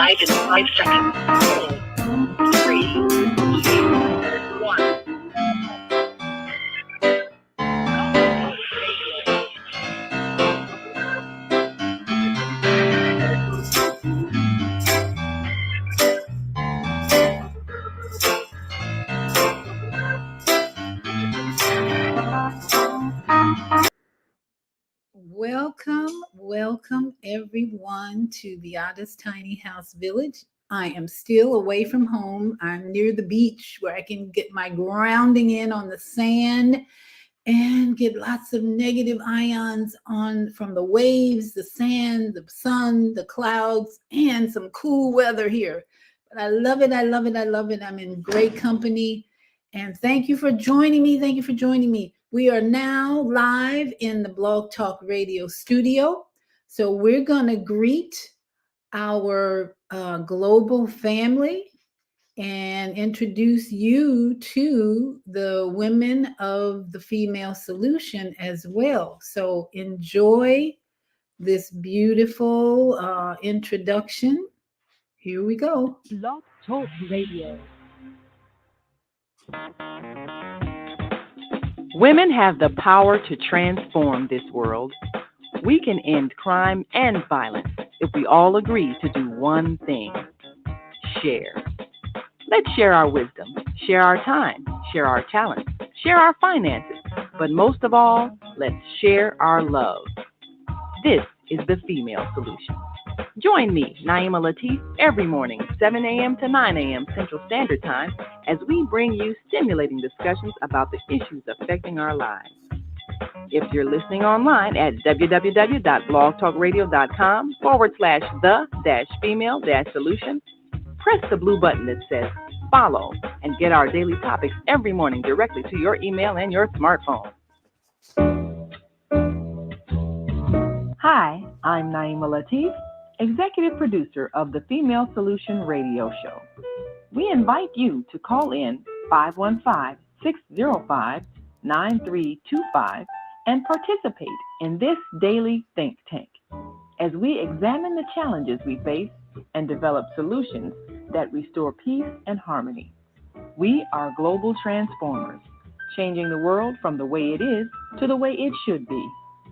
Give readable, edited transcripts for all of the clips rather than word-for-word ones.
live in 5 seconds. 4, 3, 2, 1. Welcome everyone to the Oddest Tiny House Village. I am still away from home. I'm near the beach where I can get my grounding in on the sand and get lots of negative ions on from the waves, the sand, the sun, the clouds, and some cool weather here. But I love it. I love it. I love it. I'm in great company. And thank you for joining me. Thank you for joining me. We are now live in the Blog Talk Radio studio. So we're going to greet our global family and introduce you to the women of the Female Solution as well. So enjoy this beautiful introduction. Here we go. Blog Talk Radio. Women have the power to transform this world. We can end crime and violence if we all agree to do one thing: share. Let's share our wisdom, share our time, share our talents, share our finances, but most of all, let's share our love. This is the Female Solution. Join me, Naima Latif, every morning, 7 a.m. to 9 a.m. Central Standard Time, as we bring you stimulating discussions about the issues affecting our lives. If you're listening online at www.blogtalkradio.com/the-female-solution, press the blue button that says follow and get our daily topics every morning directly to your email and your smartphone. Hi, I'm Naima Latif, executive producer of the Female Solution radio show. We invite you to call in 515-605-9325 and participate in this daily think tank as we examine the challenges we face and develop solutions that restore peace and harmony. We are global transformers, changing the world from the way it is to the way it should be.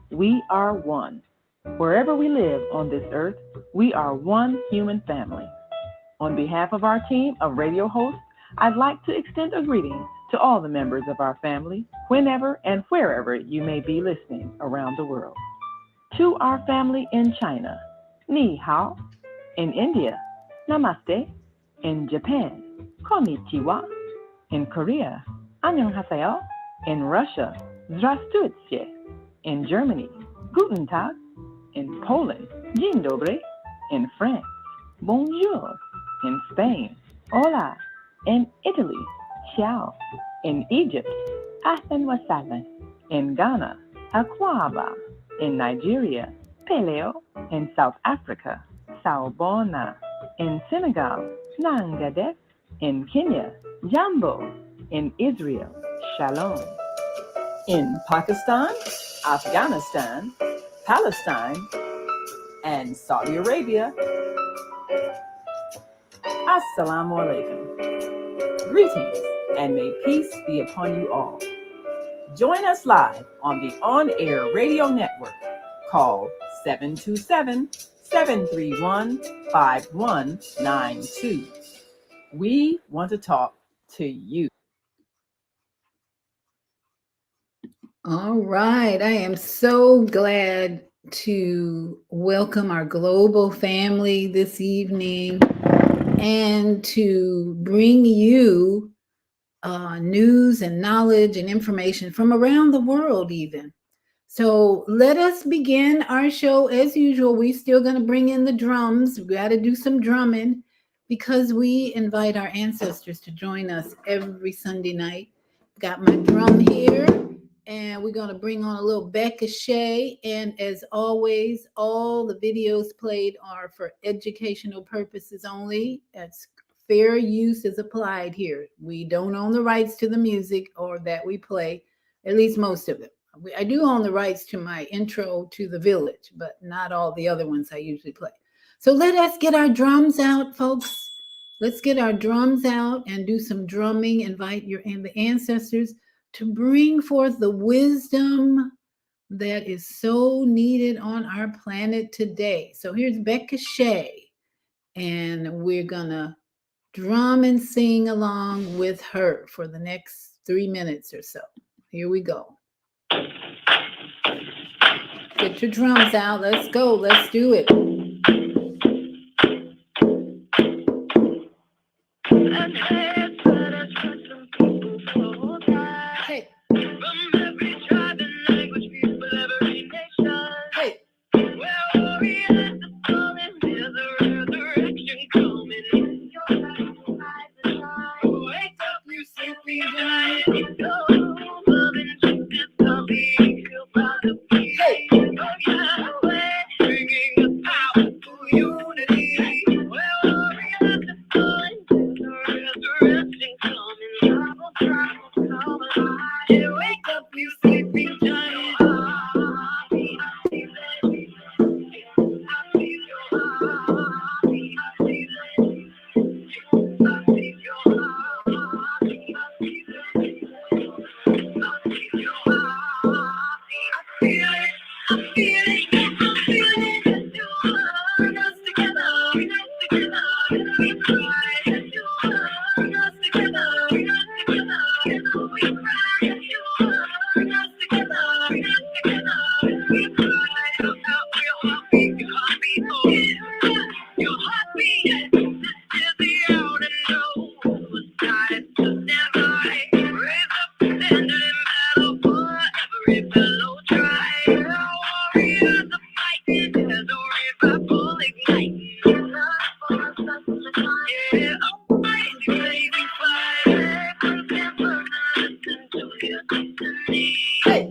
We are one. Wherever we live on this earth, we are one human family. On behalf of our team of radio hosts, I'd like to extend a greeting to all the members of our family, whenever and wherever you may be listening around the world. To our family in China, Ni Hao. In India, Namaste. In Japan, Konnichiwa. In Korea, Annyeonghaseyo. In Russia, Здравствуйте. In Germany, Guten Tag. In Poland, Dzień dobry. In France, Bonjour. In Spain, Hola. In Italy, Ciao. In Egypt, Ahlan wa sahlan. In Ghana, Akwaba. In Nigeria, Peleo. In South Africa, Sawubona. In Senegal, Nangadef. In Kenya, Jambo. In Israel, Shalom. In Pakistan, Afghanistan, Palestine, and Saudi Arabia, Assalamu alaikum. Greetings, and may peace be upon you all. Join us live on the on-air radio network called 727-731-5192. We want to talk to you. All right. I am so glad to welcome our global family this evening and to bring you news and knowledge and information from around the world even. So let us begin our show as usual. We're still going to bring in the drums. We got to do some drumming because we invite our ancestors to join us every Sunday night. Got my drum here. And we're going to bring on a little Becca Shea. And as always, all the videos played are for educational purposes only. That's fair use is applied here. We don't own the rights to the music or that we play, at least most of it. I do own the rights to my intro to the village, but not all the other ones I usually play. So let us get our drums out, folks. Let's get our drums out and do some drumming. Invite the ancestors to bring forth the wisdom that is so needed on our planet today. So here's Becca Shea, and we're gonna drum and sing along with her for the next 3 minutes or so. Here we go. Get your drums out. Let's go. Let's do it. Hey. From every tribe and language, people, every nation. Hey. Where warriors are falling, there's a resurrection coming. Wake up, you sleepy giant. Go, love and justice are being killed by the peace of Yahweh, bringing us power to unity. Where warriors are falling, there's a resurrection coming. Travel, coming. Yeah, wake up, you sleepy giant. Hey.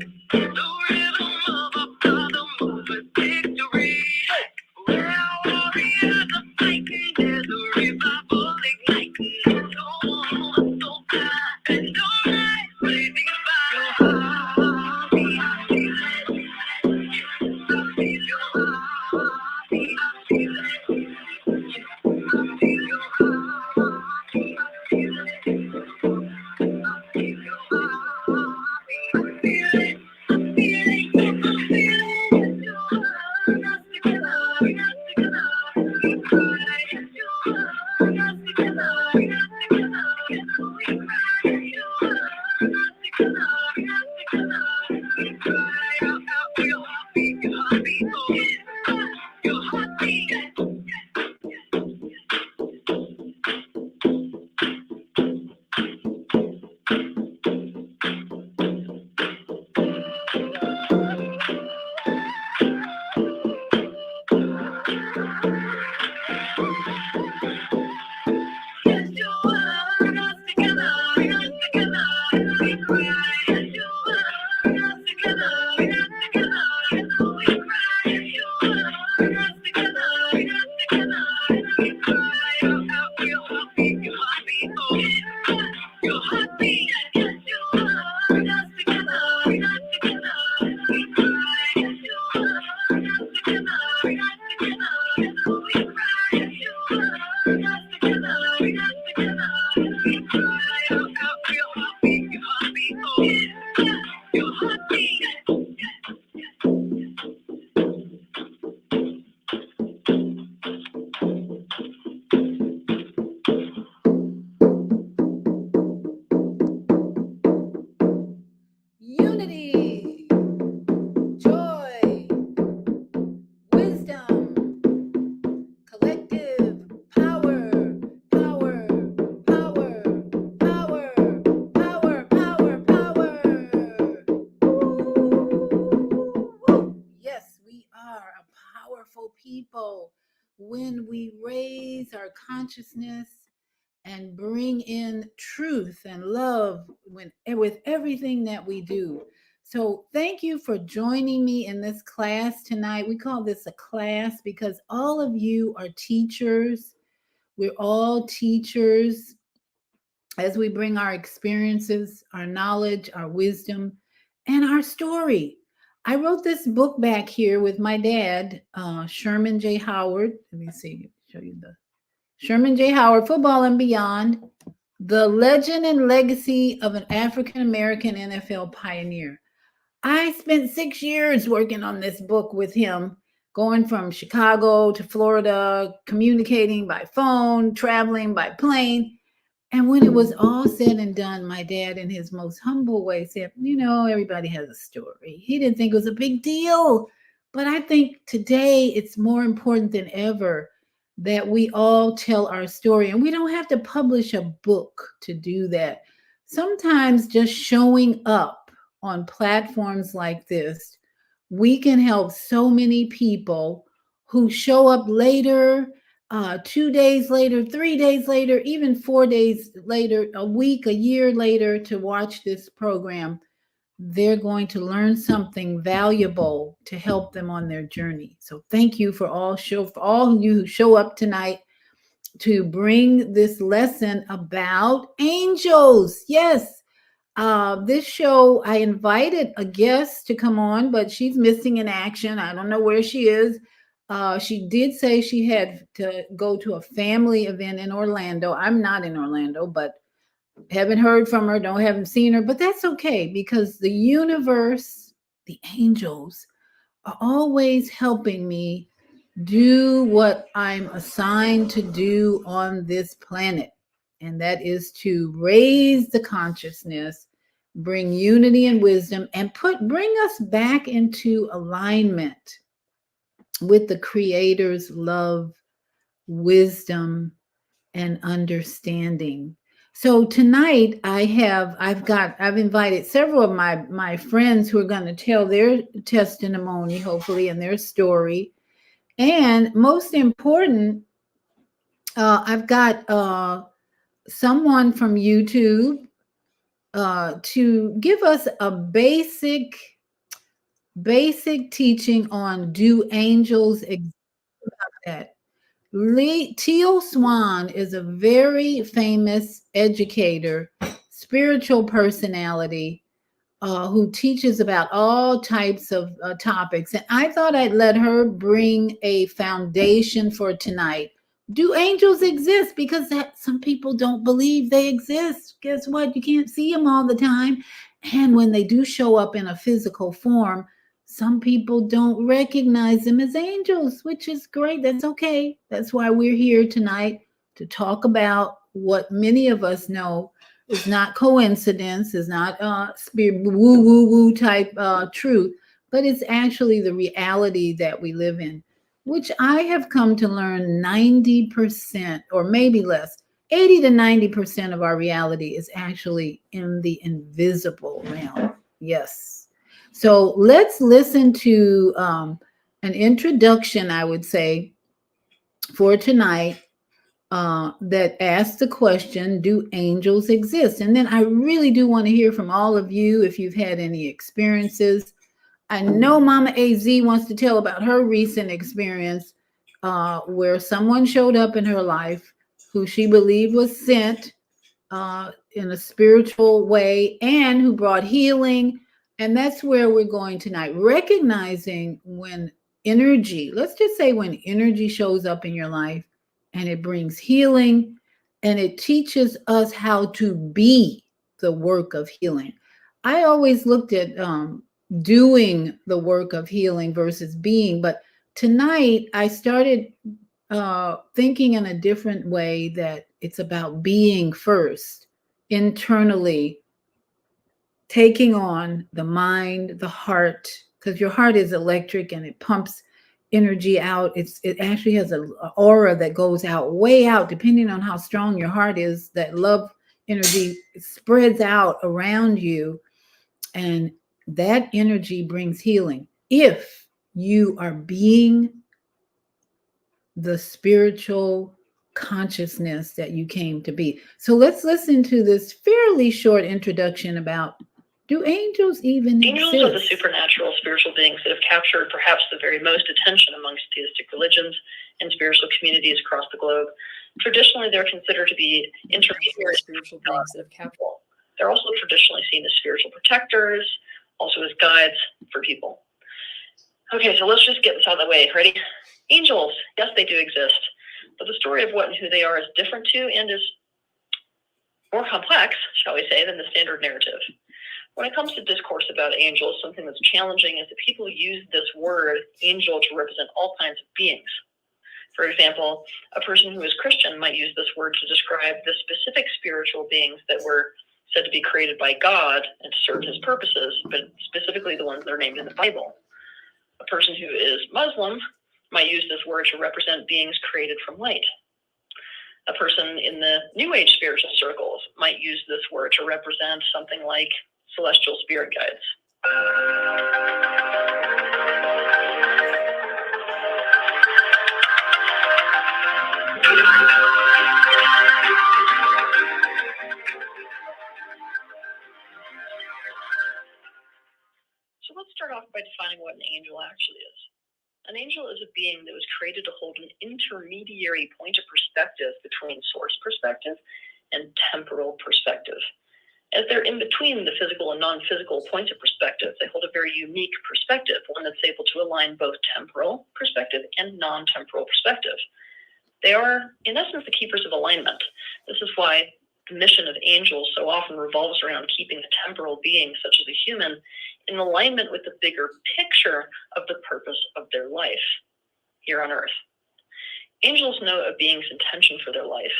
Unity, joy, wisdom, collective power, power, power, power, power, power, power. Woo! Yes, we are a powerful people when we raise our consciousness and bring in truth and love with everything that we do. So, thank you for joining me in this class tonight. We call this a class because all of you are teachers. We're all teachers as we bring our experiences, our knowledge, our wisdom, and our story. I wrote this book back here with my dad, Sherman J. Howard. Let me see, show you the Sherman J. Howard, Football and Beyond, the legend and legacy of an African American NFL pioneer. I spent 6 years working on this book with him, going from Chicago to Florida, communicating by phone, traveling by plane. And when it was all said and done, my dad, in his most humble way, said, everybody has a story. He didn't think it was a big deal. But I think today it's more important than ever that we all tell our story. And we don't have to publish a book to do that. Sometimes just showing up on platforms like this, we can help so many people who show up later, 2 days later, 3 days later, even 4 days later, a week, a year later to watch this program. They're going to learn something valuable to help them on their journey. So thank you for all you who show up tonight to bring this lesson about angels. Yes. This show, I invited a guest to come on, but she's missing in action. I don't know where she is. She did say she had to go to a family event in Orlando. I'm not in Orlando, but haven't heard from her, haven't seen her, but that's okay because the universe, the angels, are always helping me do what I'm assigned to do on this planet. And that is to raise the consciousness, bring unity and wisdom, and bring us back into alignment with the Creator's love, wisdom, and understanding. So tonight I've invited several of my friends who are going to tell their testimony, hopefully, and their story. And most important, I've got someone from YouTube to give us a basic teaching on do angels exist. That Teal Swan is a very famous educator, spiritual personality who teaches about all types of topics. And I thought I'd let her bring a foundation for tonight. Do angels exist? Because some people don't believe they exist. Guess what? You can't see them all the time. And when they do show up in a physical form, some people don't recognize them as angels, which is great. That's okay. That's why we're here tonight to talk about what many of us know is not coincidence, is not spirit woo type truth, but it's actually the reality that we live in, which I have come to learn 90% or maybe less, 80 to 90% of our reality is actually in the invisible realm. Yes. So let's listen to an introduction, I would say, for tonight that asks the question, do angels exist? And then I really do want to hear from all of you if you've had any experiences. I know Mama AZ wants to tell about her recent experience where someone showed up in her life who she believed was sent in a spiritual way and who brought healing. And that's where we're going tonight, recognizing when energy, let's just say when energy shows up in your life and it brings healing and it teaches us how to be the work of healing. I always looked at doing the work of healing versus being, but tonight I started thinking in a different way that it's about being first, internally, taking on the mind, the heart, because your heart is electric and it pumps energy out. It actually has an aura that goes out, way out, depending on how strong your heart is. That love energy spreads out around you, and that energy brings healing. If you are being the spiritual consciousness that you came to be. So let's listen to this fairly short introduction about, do angels even Angels exist? are the supernatural spiritual beings that have captured perhaps the very most attention amongst theistic religions and spiritual communities across the globe. Traditionally, they're considered to be intermediary spiritual beings that have captured. They're also traditionally seen as spiritual protectors, also as guides for people. Okay, so let's just get this out of the way. Ready? Angels, yes, they do exist, but the story of what and who they are is different too, and is more complex, shall we say, than the standard narrative. When it comes to discourse about angels, something that's challenging is that people use this word angel to represent all kinds of beings. For example, a person who is Christian might use this word to describe the specific spiritual beings that were said to be created by God and to serve his purposes, but specifically the ones that are named in the Bible. A person who is Muslim might use this word to represent beings created from light. A person in the New Age spiritual circles might use this word to represent something like celestial spirit guides. So let's start off by defining what an angel actually is. An angel is a being that was created to hold an intermediary point of perspective between source perspective and temporal perspective. As they're in between the physical and non-physical points of perspective, they hold a very unique perspective, one that's able to align both temporal perspective and non-temporal perspective. They are, in essence, the keepers of alignment. This is why the mission of angels so often revolves around keeping a temporal being, such as a human, in alignment with the bigger picture of the purpose of their life here on Earth. Angels know a being's intention for their life,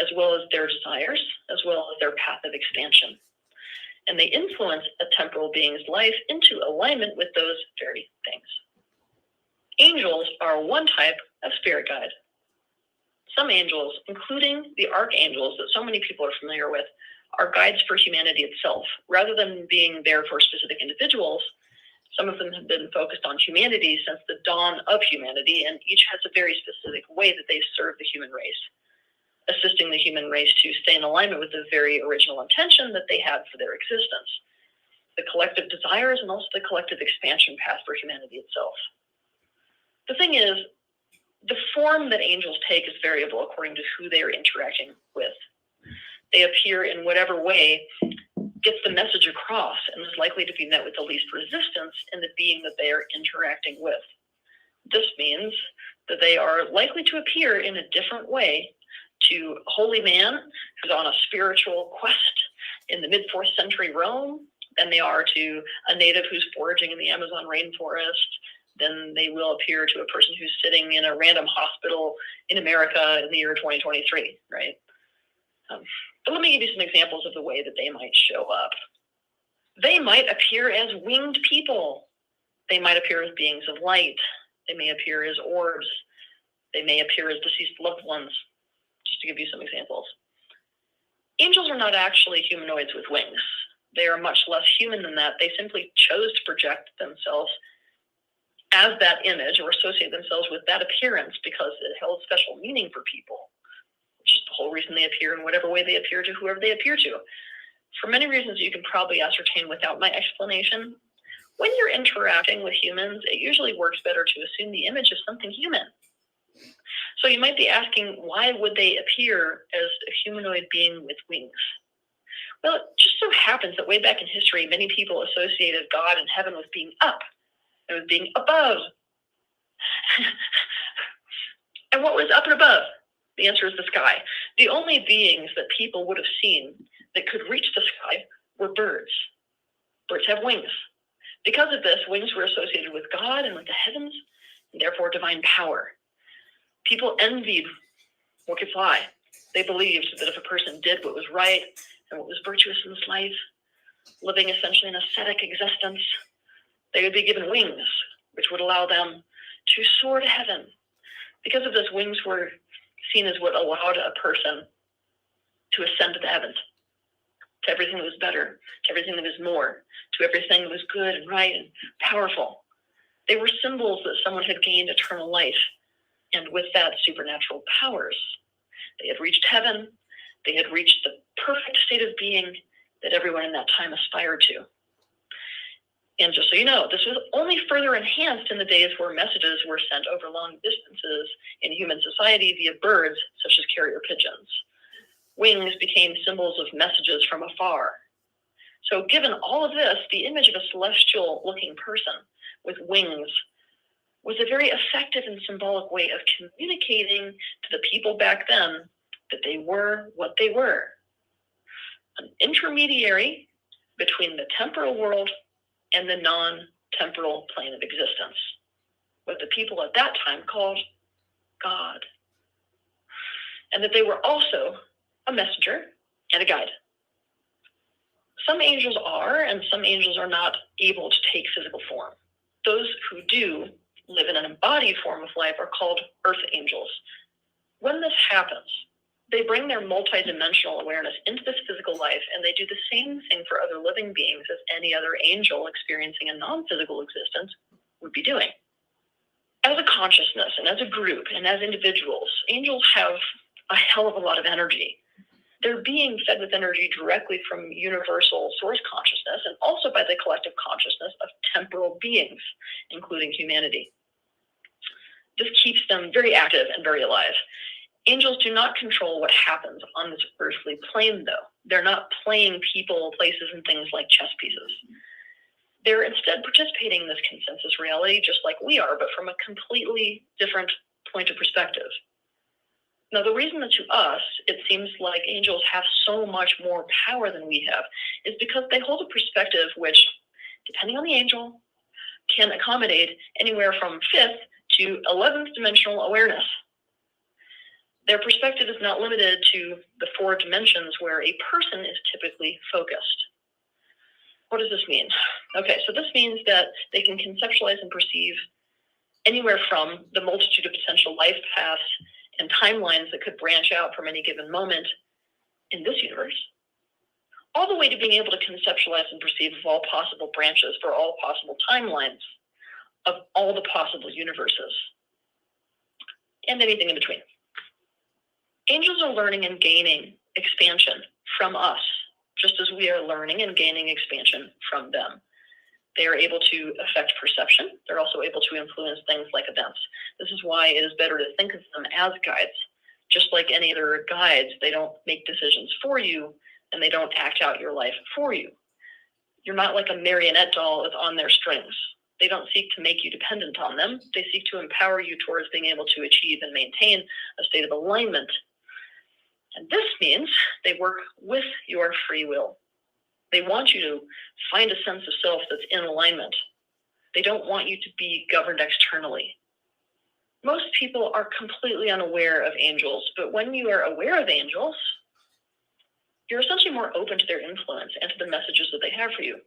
as well as their desires, as well as their path of expansion. And they influence a temporal being's life into alignment with those very things. Angels are one type of spirit guide. Some angels, including the archangels that so many people are familiar with, are guides for humanity itself. Rather than being there for specific individuals, some of them have been focused on humanity since the dawn of humanity, and each has a very specific way that they serve the human race, assisting the human race to stay in alignment with the very original intention that they had for their existence, the collective desires and also the collective expansion path for humanity itself. The thing is, the form that angels take is variable according to who they are interacting with. They appear in whatever way gets the message across and is likely to be met with the least resistance in the being that they are interacting with. This means that they are likely to appear in a different way to a holy man who's on a spiritual quest in the mid-4th century Rome than they are to a native who's foraging in the Amazon rainforest. Then they will appear to a person who's sitting in a random hospital in America in the year 2023, right? But let me give you some examples of the way that they might show up. They might appear as winged people. They might appear as beings of light. They may appear as orbs. They may appear as deceased loved ones, just to give you some examples. Angels are not actually humanoids with wings. They are much less human than that. They simply chose to project themselves as that image or associate themselves with that appearance because it held special meaning for people, which is the whole reason they appear in whatever way they appear to whoever they appear to. For many reasons you can probably ascertain without my explanation, when you're interacting with humans, it usually works better to assume the image of something human. So you might be asking, why would they appear as a humanoid being with wings? Well, it just so happens that way back in history, many people associated God and heaven with being up and with being above. And what was up and above? The answer is the sky. The only beings that people would have seen that could reach the sky were birds. Birds have wings. Because of this, wings were associated with God and with the heavens, and therefore divine power. People envied what could fly. They believed that if a person did what was right and what was virtuous in this life, living essentially an ascetic existence, they would be given wings, which would allow them to soar to heaven. Because of this, wings were seen as what allowed a person to ascend to the heavens, to everything that was better, to everything that was more, to everything that was good and right and powerful. They were symbols that someone had gained eternal life, and with that, supernatural powers. They had reached heaven. They had reached the perfect state of being that everyone in that time aspired to. And just so you know, this was only further enhanced in the days where messages were sent over long distances in human society via birds, such as carrier pigeons. Wings became symbols of messages from afar. So given all of this, the image of a celestial-looking person with wings was a very effective and symbolic way of communicating to the people back then that they were what they were, an intermediary between the temporal world and the non-temporal plane of existence, what the people at that time called God, and that they were also a messenger and a guide. Some angels are, and some angels are not able to take physical form. Those who do live in an embodied form of life are called earth angels. When this happens, they bring their multidimensional awareness into this physical life, and they do the same thing for other living beings as any other angel experiencing a non-physical existence would be doing. As a consciousness and as a group and as individuals, angels have a hell of a lot of energy. They're being fed with energy directly from universal source consciousness and also by the collective consciousness of temporal beings, including humanity. This keeps them very active and very alive. Angels do not control what happens on this earthly plane, though. They're not playing people, places, and things like chess pieces. They're instead participating in this consensus reality just like we are, but from a completely different point of perspective. Now, the reason that to us it seems like angels have so much more power than we have is because they hold a perspective which, depending on the angel, can accommodate anywhere from 5th to 11th dimensional awareness. Their perspective is not limited to the 4 dimensions where a person is typically focused. What does this mean? Okay, so this means that they can conceptualize and perceive anywhere from the multitude of potential life paths and timelines that could branch out from any given moment in this universe, all the way to being able to conceptualize and perceive of all possible branches for all possible timelines of all the possible universes, and anything in between. Angels are learning and gaining expansion from us, just as we are learning and gaining expansion from them. They are able to affect perception. They're also able to influence things like events. This is why it is better to think of them as guides. Just like any other guides, they don't make decisions for you, and they don't act out your life for you. You're not like a marionette doll that's on their strings. They don't seek to make you dependent on them. They seek to empower you towards being able to achieve and maintain a state of alignment. And this means they work with your free will. They want you to find a sense of self that's in alignment. They don't want you to be governed externally. Most people are completely unaware of angels, but when you are aware of angels, you're essentially more open to their influence and to the messages that they have for you.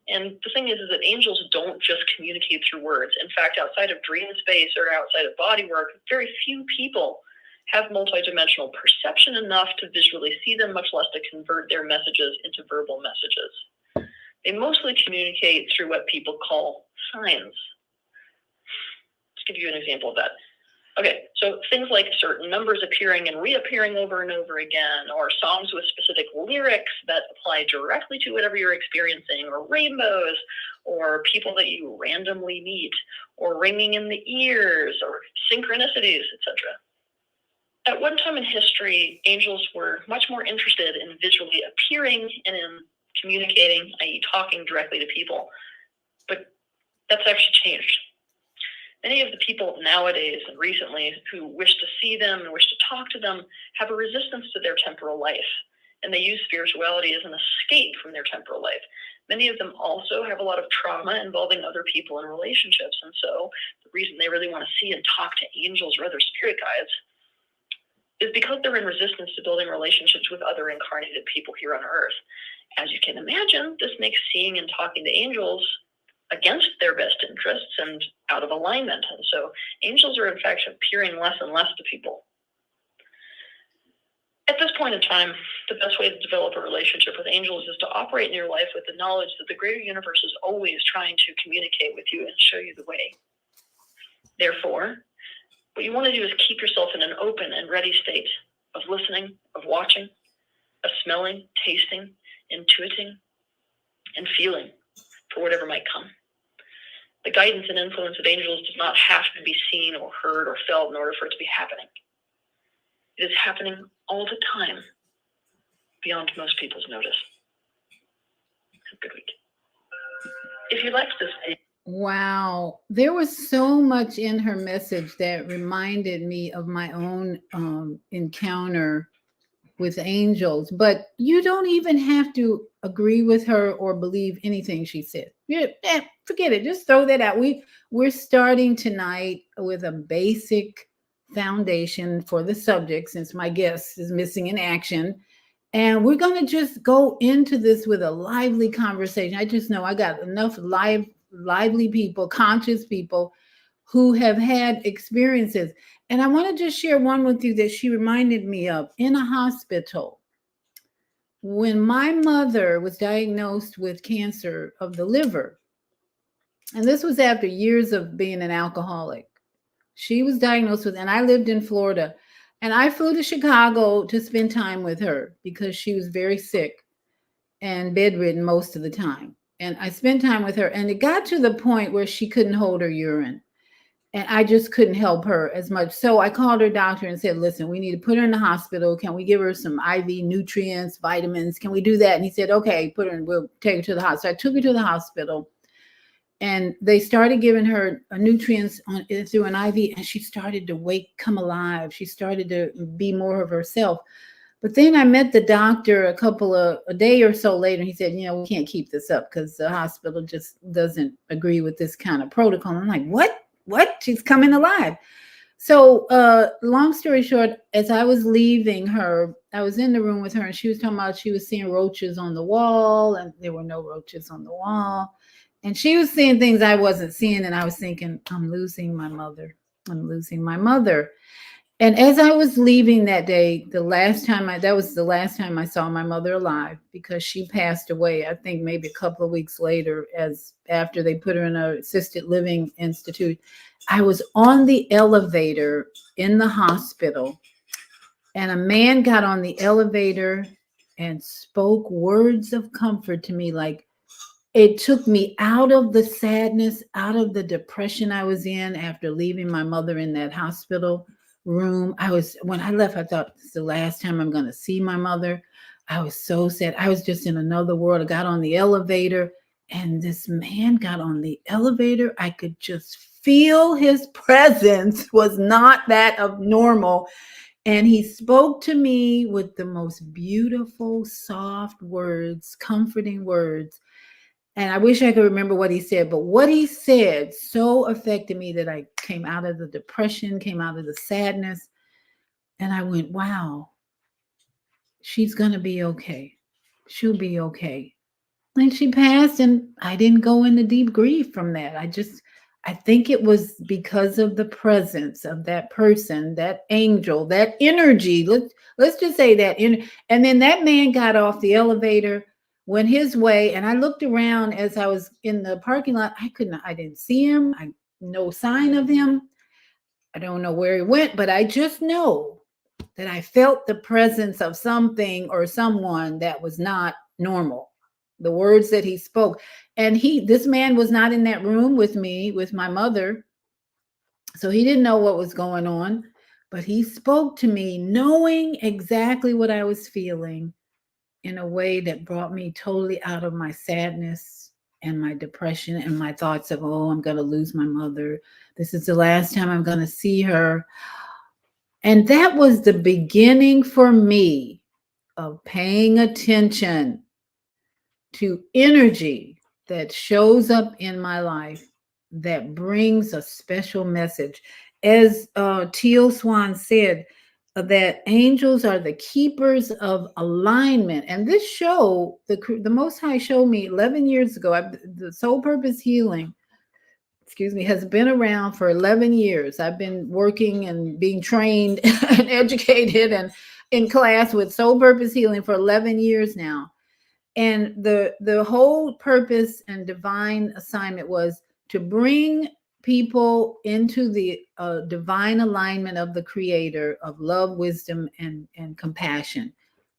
And the thing is that angels don't just communicate through words. In fact, outside of dream space or outside of body work, very few people have multidimensional perception enough to visually see them, much less to convert their messages into verbal messages. They mostly communicate through what people call signs. Let's give you an example of that. Okay, so things like certain numbers appearing and reappearing over and over again, or songs with specific lyrics that apply directly to whatever you're experiencing, or rainbows, or people that you randomly meet, or ringing in the ears, or synchronicities, etc. At one time in history, angels were much more interested in visually appearing and in communicating, i.e. talking directly to people. But that's actually changed. Many of the people nowadays and recently who wish to see them and wish to talk to them have a resistance to their temporal life, and they use spirituality as an escape from their temporal life. Many of them also have a lot of trauma involving other people in relationships, and so the reason they really want to see and talk to angels or other spirit guides is because they're in resistance to building relationships with other incarnated people here on Earth. As you can imagine, this makes seeing and talking to angels against their best interests and out of alignment. And so angels are in fact appearing less and less to people. At this point in time, the best way to develop a relationship with angels is to operate in your life with the knowledge that the greater universe is always trying to communicate with you and show you the way. Therefore, what you want to do is keep yourself in an open and ready state of listening, of watching, of smelling, tasting, intuiting, and feeling for whatever might come. The guidance and influence of angels does not have to be seen or heard or felt in order for it to be happening. It is happening all the time, beyond most people's notice. Have a good week. If you liked this video, Wow. There was so much in her message that reminded me of my own encounter with angels, but you don't even have to agree with her or believe anything she said. Yeah, forget it. Just throw that out. We're starting tonight with a basic foundation for the subject since my guest is missing in action. And we're going to just go into this with a lively conversation. I just know I got enough lively people, conscious people who have had experiences. And I want to just share one with you that she reminded me of in a hospital. When my mother was diagnosed with cancer of the liver, and this was after years of being an alcoholic, she was diagnosed with, and I lived in Florida, and I flew to Chicago to spend time with her because she was very sick and bedridden most of the time. And I spent time with her, and it got to the point where she couldn't hold her urine. And I just couldn't help her as much. So I called her doctor and said, listen, we need to put her in the hospital. Can we give her some IV nutrients, vitamins? Can we do that? And he said, okay, put her in, we'll take her to the hospital. So I took her to the hospital and they started giving her nutrients through an IV, and she started to come alive. She started to be more of herself. But then I met the doctor a day or so later, and he said, we can't keep this up because the hospital just doesn't agree with this kind of protocol. I'm like, what? She's coming alive. So long story short, as I was leaving her, I was in the room with her, and she was talking about she was seeing roaches on the wall, and there were no roaches on the wall. And she was seeing things I wasn't seeing, and I was thinking, I'm losing my mother. And as I was leaving that day, that was the last time I saw my mother alive, because she passed away, I think maybe a couple of weeks later, after they put her in an assisted living institute. I was on the elevator in the hospital, and a man got on the elevator and spoke words of comfort to me. Like, it took me out of the sadness, out of the depression I was in after leaving my mother in that hospital room. When I left, I thought, this is the last time I'm going to see my mother. I was so sad. I was just in another world. I got on the elevator, and this man got on the elevator. I could just feel his presence was not that of normal. And he spoke to me with the most beautiful, soft words, comforting words. And I wish I could remember what he said, but what he said so affected me that I came out of the depression, came out of the sadness, and I went, wow, she's going to be okay. She'll be okay. And she passed, and I didn't go into deep grief from that. I think it was because of the presence of that person, that angel, that energy. Let's just say that. And then that man got off the elevator, went his way, and I looked around as I was in the parking lot. I didn't see him. No sign of him. I don't know where he went, but I just know that I felt the presence of something or someone that was not normal. The words that he spoke. And this man was not in that room with me, with my mother. So he didn't know what was going on, but he spoke to me knowing exactly what I was feeling in a way that brought me totally out of my sadness and my depression and my thoughts of, oh, I'm going to lose my mother. This is the last time I'm going to see her. And that was the beginning for me of paying attention to energy that shows up in my life that brings a special message. As Teal Swan said, that angels are the keepers of alignment. And this show, the Most High showed me 11 years ago, the Soul Purpose Healing, has been around for 11 years. I've been working and being trained and educated and in class with Soul Purpose Healing for 11 years now. And the whole purpose and divine assignment was to bring people into the divine alignment of the Creator, of love, wisdom, and compassion.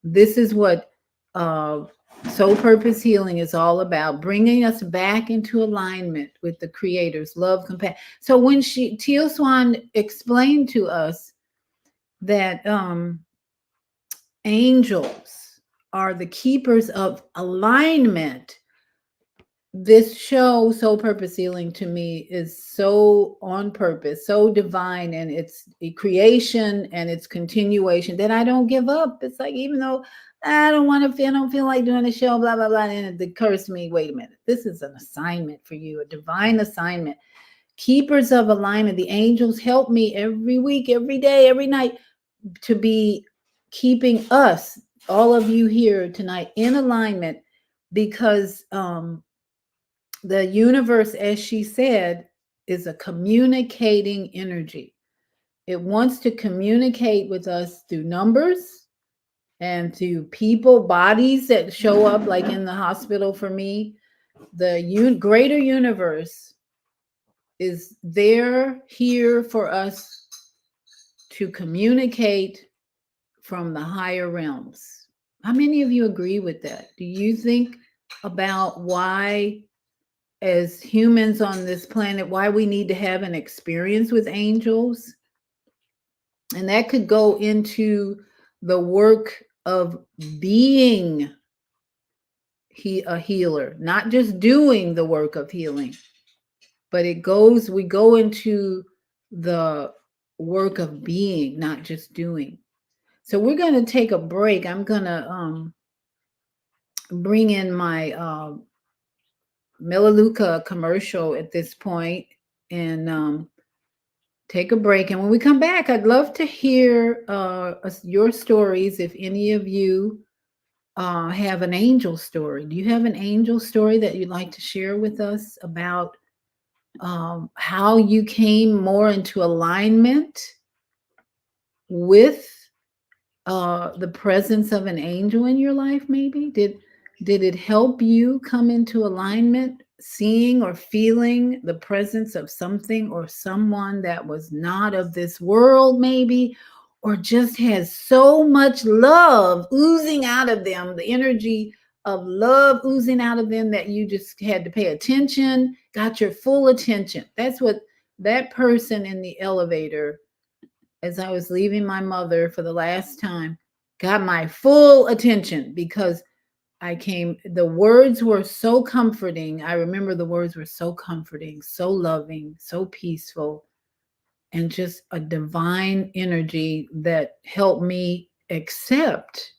This is what Soul Purpose Healing is all about, bringing us back into alignment with the Creator's love, compassion. So when Teal Swan explained to us that angels are the keepers of alignment, this show, Soul Purpose Healing, to me is so on purpose, so divine, and it's a creation and its continuation that I don't give up. It's like, even though I don't feel like doing the show, blah, blah, blah. And it occurs to me, wait a minute, this is an assignment for you, a divine assignment. Keepers of alignment, the angels help me every week, every day, every night to be keeping us, all of you here tonight, in alignment, because the universe, as she said, is a communicating energy. It wants to communicate with us through numbers and through people, bodies that show up, like in the hospital for me. The greater universe is there, here for us to communicate from the higher realms. How many of you agree with that? Do you think about why, as humans on this planet, why we need to have an experience with angels? And that could go into the work of being a healer, not just doing the work of healing, but we go into the work of being, not just doing. So we're going to take a break. I'm going to bring in my Melaleuca commercial at this point and take a break. And when we come back, I'd love to hear your stories. If any of you have an angel story, do you have an angel story that you'd like to share with us about how you came more into alignment with the presence of an angel in your life? Maybe did it help you come into alignment, seeing or feeling the presence of something or someone that was not of this world, maybe, or just has so much love oozing out of them, the energy of love oozing out of them, that you just had to pay attention, got your full attention? That's what that person in the elevator, as I was leaving my mother for the last time, got my full attention, because the words were so comforting. I remember the words were so comforting, so loving, so peaceful, and just a divine energy that helped me accept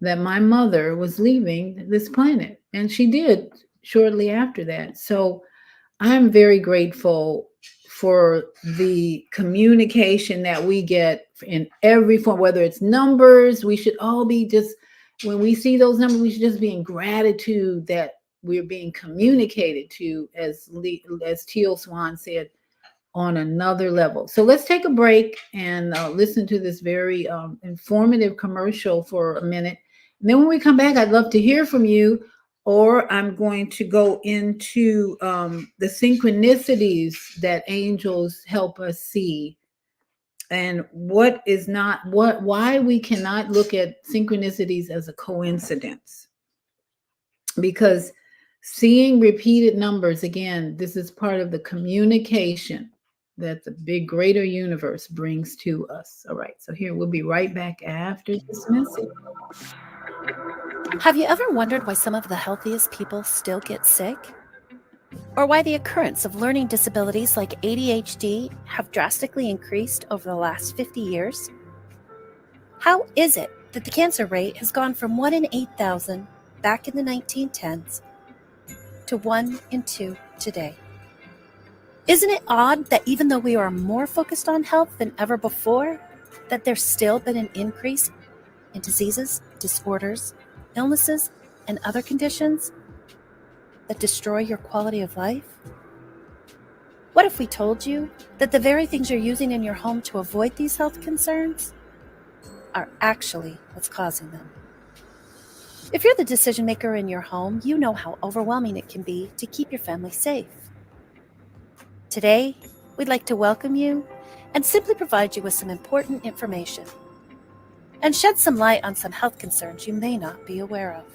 that my mother was leaving this planet. And she did shortly after that. So I'm very grateful for the communication that we get in every form, whether it's numbers. We should all be just, when we see those numbers, we should just be in gratitude that we're being communicated to, as Teal Swan said, on another level. So let's take a break and listen to this very informative commercial for a minute. And then when we come back, I'd love to hear from you, or I'm going to go into the synchronicities that angels help us see, and why we cannot look at synchronicities as a coincidence. Because seeing repeated numbers, again, this is part of the communication that the big greater universe brings to us. All right, so here, we'll be right back after this message. Have you ever wondered why some of the healthiest people still get sick? Or why the occurrence of learning disabilities like ADHD have drastically increased over the last 50 years? How is it that the cancer rate has gone from 1 in 8,000 back in the 1910s to 1 in 2 today? Isn't it odd that even though we are more focused on health than ever before, that there's still been an increase in diseases, disorders, illnesses, and other conditions that destroy your quality of life? What if we told you that the very things you're using in your home to avoid these health concerns are actually what's causing them? If you're the decision maker in your home, you know how overwhelming it can be to keep your family safe. Today, we'd like to welcome you and simply provide you with some important information and shed some light on some health concerns you may not be aware of.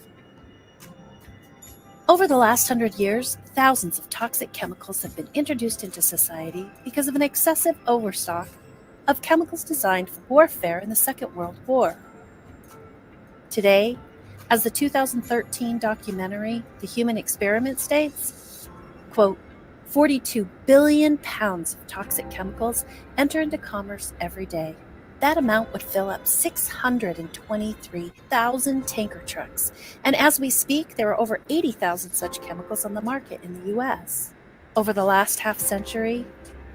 Over the last 100 years, thousands of toxic chemicals have been introduced into society because of an excessive overstock of chemicals designed for warfare in the Second World War. Today, As the 2013 documentary, The Human Experiment states, quote, 42 billion pounds of toxic chemicals enter into commerce every day. That amount would fill up 623,000 tanker trucks. And as we speak, there are over 80,000 such chemicals on the market in the US. Over the last half century,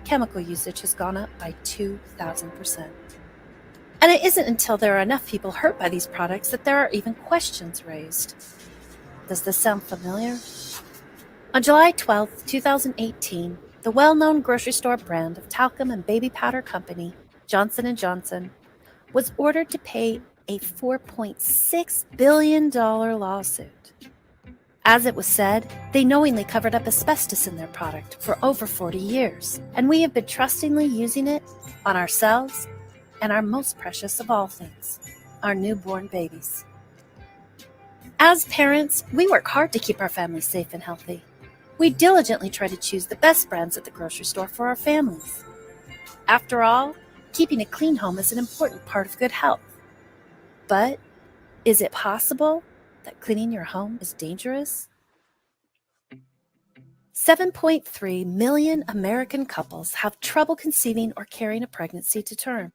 chemical usage has gone up by 2,000%. And it isn't until there are enough people hurt by these products that there are even questions raised. Does this sound familiar? On July 12, 2018, the well-known grocery store brand of talcum and baby powder company, Johnson & Johnson, was ordered to pay a $4.6 billion lawsuit. As it was said, they knowingly covered up asbestos in their product for over 40 years, and we have been trustingly using it on ourselves and our most precious of all things, our newborn babies. As parents, we work hard to keep our families safe and healthy. We diligently try to choose the best brands at the grocery store for our families. After all, keeping a clean home is an important part of good health. But is it possible that cleaning your home is dangerous? 7.3 million American couples have trouble conceiving or carrying a pregnancy to term.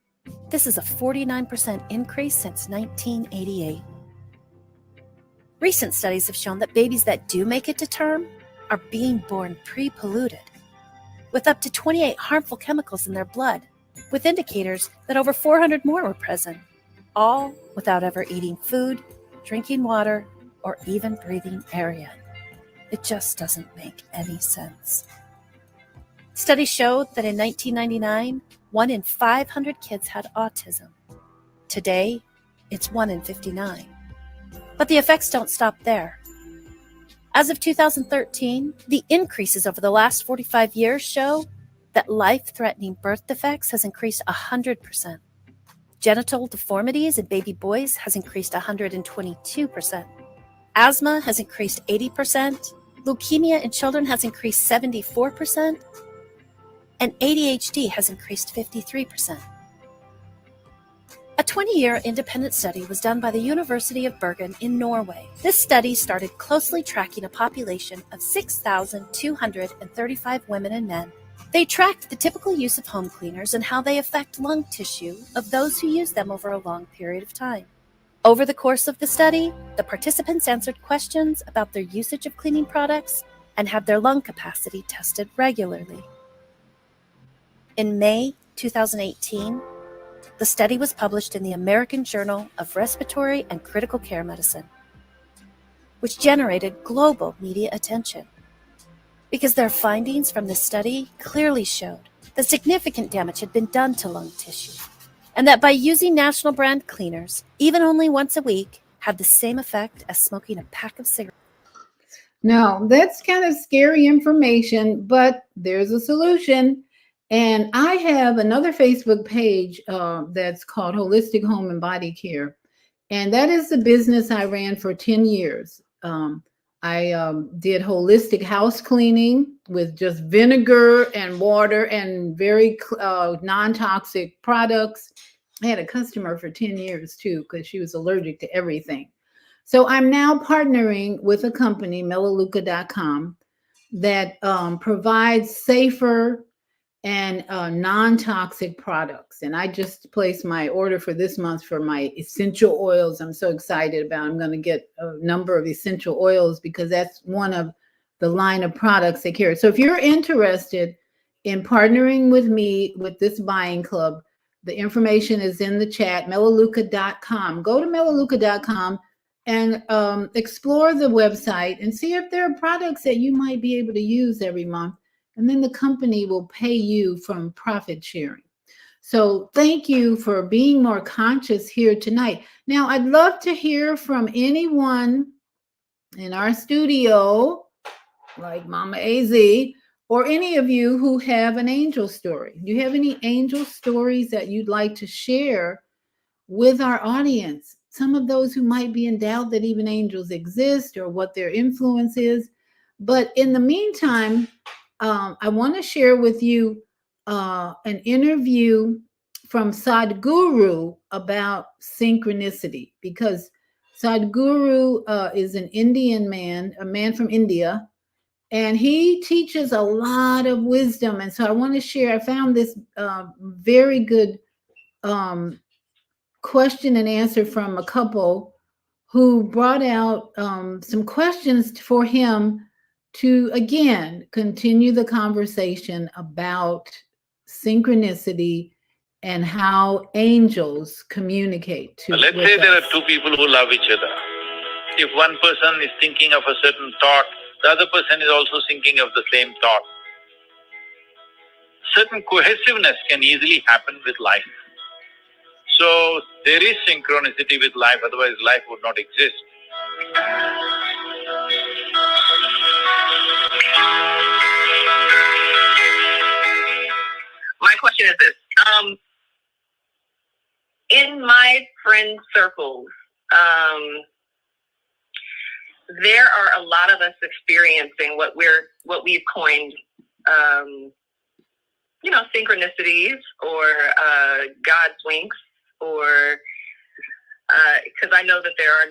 This is a 49% increase since 1988. Recent studies have shown that babies that do make it to term are being born pre-polluted, with up to 28 harmful chemicals in their blood, with indicators that over 400 more were present, all without ever eating food, drinking water, or even breathing air yet. It just doesn't make any sense. Studies showed that in 1999, 1 in 500 kids had autism. Today, it's 1 in 59. But the effects don't stop there. As of 2013, the increases over the last 45 years show that life-threatening birth defects has increased 100%. Genital deformities in baby boys has increased 122%. Asthma has increased 80%. Leukemia in children has increased 74%. And ADHD has increased 53%. A 20-year independent study was done by the University of Bergen in Norway. This study started closely tracking a population of 6,235 women and men. They tracked the typical use of home cleaners and how they affect lung tissue of those who use them over a long period of time. Over the course of the study, the participants answered questions about their usage of cleaning products and had their lung capacity tested regularly. In May 2018, the study was published in the American Journal of Respiratory and Critical Care Medicine, which generated global media attention because their findings from the study clearly showed that significant damage had been done to lung tissue, and that by using national brand cleaners, even only once a week, had the same effect as smoking a pack of cigarettes. Now, that's kind of scary information, but there's a solution. And I have another Facebook page that's called Holistic Home and Body Care. And that is the business I ran for 10 years. I did holistic house cleaning with just vinegar and water and very non-toxic products. I had a customer for 10 years too, because she was allergic to everything. So I'm now partnering with a company, Melaleuca.com, that provides safer and non-toxic products. And I just placed my order for this month for my essential oils. I'm so excited about. I'm going to get a number of essential oils because that's one of the line of products they carry. So if you're interested in partnering with me with this buying club, the information is in the chat, Melaleuca.com. Go to Melaleuca.com and explore the website and see if there are products that you might be able to use every month. And then the company will pay you from profit sharing. So thank you for being more conscious here tonight. Now, I'd love to hear from anyone in our studio, like Mama AZ, or any of you who have an angel story. Do you have any angel stories that you'd like to share with our audience? Some of those who might be in doubt that even angels exist or what their influence is. But in the meantime, I want to share with you an interview from Sadhguru about synchronicity, because Sadhguru is an Indian man, a man from India, and he teaches a lot of wisdom. And so I want to share, I found this very good question and answer from a couple who brought out some questions for him to, again, continue the conversation about synchronicity and how angels communicate to Let's with say there us. are two people who love each other. If one person is thinking of a certain thought, the other person is also thinking of the same thought. Certain cohesiveness can easily happen with life. So there is synchronicity with life, otherwise life would not exist. My question is this. In my friend circles, there are a lot of us experiencing what we've coined, synchronicities or God's winks, or because I know that there are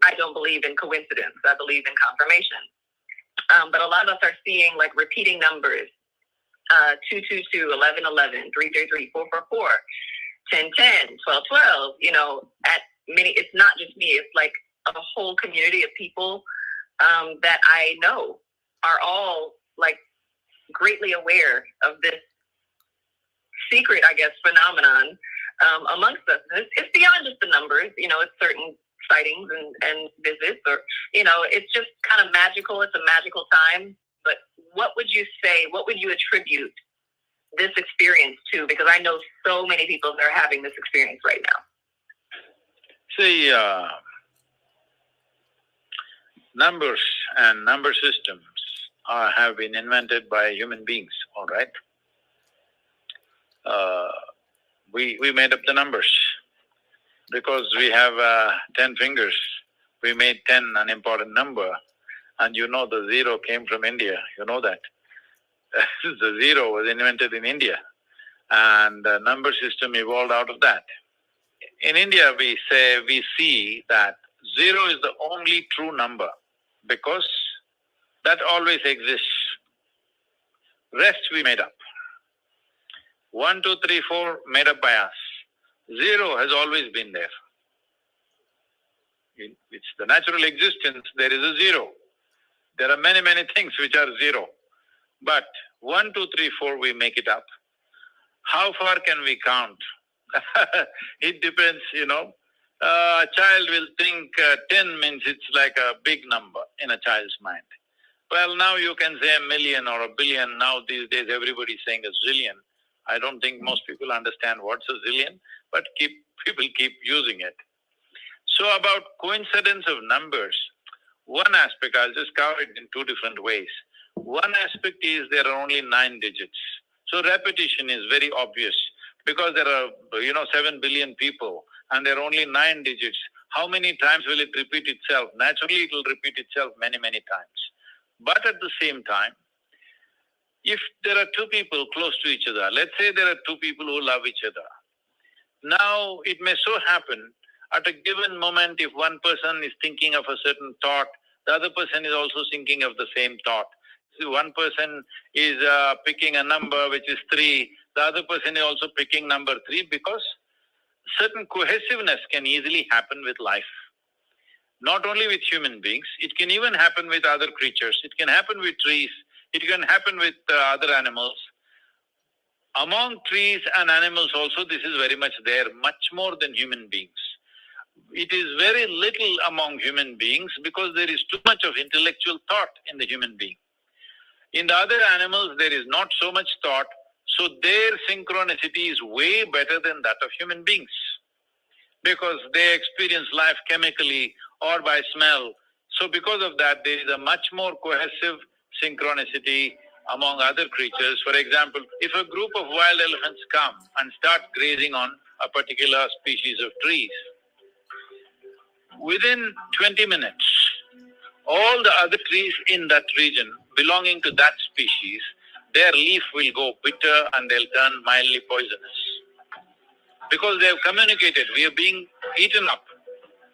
I don't believe in coincidence. I believe in confirmation. But a lot of us are seeing like repeating numbers, 222, 1111, 333, 444, 1010, 1212. At many, it's not just me. It's like a whole community of people that I know are all like greatly aware of this secret, I guess, phenomenon amongst us. It's beyond just the numbers, it's certain sightings and visits, or, it's just kind of magical. It's a magical time. But what would you say, what would you attribute this experience to? Because I know so many people that are having this experience right now. See, numbers and number systems have been invented by human beings, all right? We made up the numbers. Because we have 10 fingers, we made 10 an important number, and the zero came from India, you know that. The zero was invented in India, and the number system evolved out of that. In India, we see that zero is the only true number, because that always exists. Rest we made up. 1, 2, 3, 4 made up by us. Zero has always been there. It's the natural existence, there is a zero. There are many, many things which are zero. But 1, 2, 3, 4 we make it up. How far can we count? It depends, A child will think 10 means it's like a big number in a child's mind. Well, now you can say a million or a billion. Now these days everybody's saying a zillion. I don't think most people understand what's a zillion, but people keep using it. So about coincidence of numbers, one aspect, I'll just cover it in two different ways. One aspect is there are only 9 digits. So repetition is very obvious because there are, 7 billion people and there are only 9 digits. How many times will it repeat itself? Naturally, it will repeat itself many, many times. But at the same time, if there are two people close to each other, let's say there are two people who love each other. Now, it may so happen, at a given moment, if one person is thinking of a certain thought, the other person is also thinking of the same thought. So one person is picking a number which is 3, the other person is also picking number 3, because certain cohesiveness can easily happen with life. Not only with human beings, it can even happen with other creatures, it can happen with trees, it can happen with other animals. Among trees and animals also, this is very much there, much more than human beings. It is very little among human beings because there is too much of intellectual thought in the human being. In the other animals, there is not so much thought, so their synchronicity is way better than that of human beings, because they experience life chemically or by smell. So because of that, there is a much more cohesive synchronicity among other creatures. For example, if a group of wild elephants come and start grazing on a particular species of trees, within 20 minutes, all the other trees in that region belonging to that species, their leaf will go bitter and they'll turn mildly poisonous. Because they have communicated, we are being eaten up.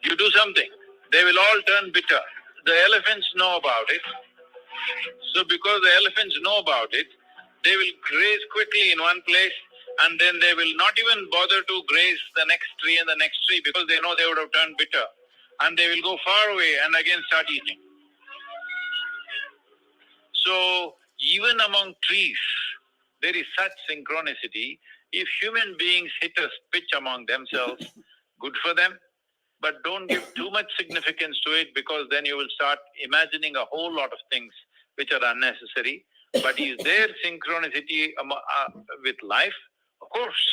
You do something, they will all turn bitter. The elephants know about it. So because the elephants know about it, they will graze quickly in one place, and then they will not even bother to graze the next tree and the next tree because they know they would have turned bitter. And they will go far away and again start eating. So even among trees, there is such synchronicity. If human beings hit a pitch among themselves, good for them, but don't give too much significance to it, because then you will start imagining a whole lot of things which are unnecessary. But is there synchronicity with life? Of course.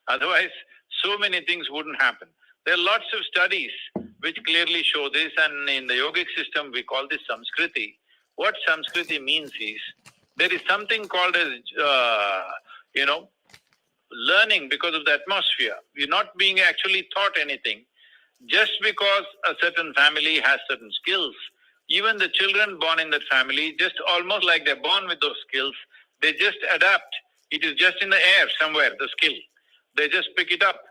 Otherwise, so many things wouldn't happen. There are lots of studies which clearly show this, and in the yogic system we call this Samskriti. What Samskriti means is, there is something called as, learning because of the atmosphere. We're not being actually taught anything. Just because a certain family has certain skills, even the children born in that family, just almost like they're born with those skills, they just adapt. It is just in the air somewhere, the skill. They just pick it up.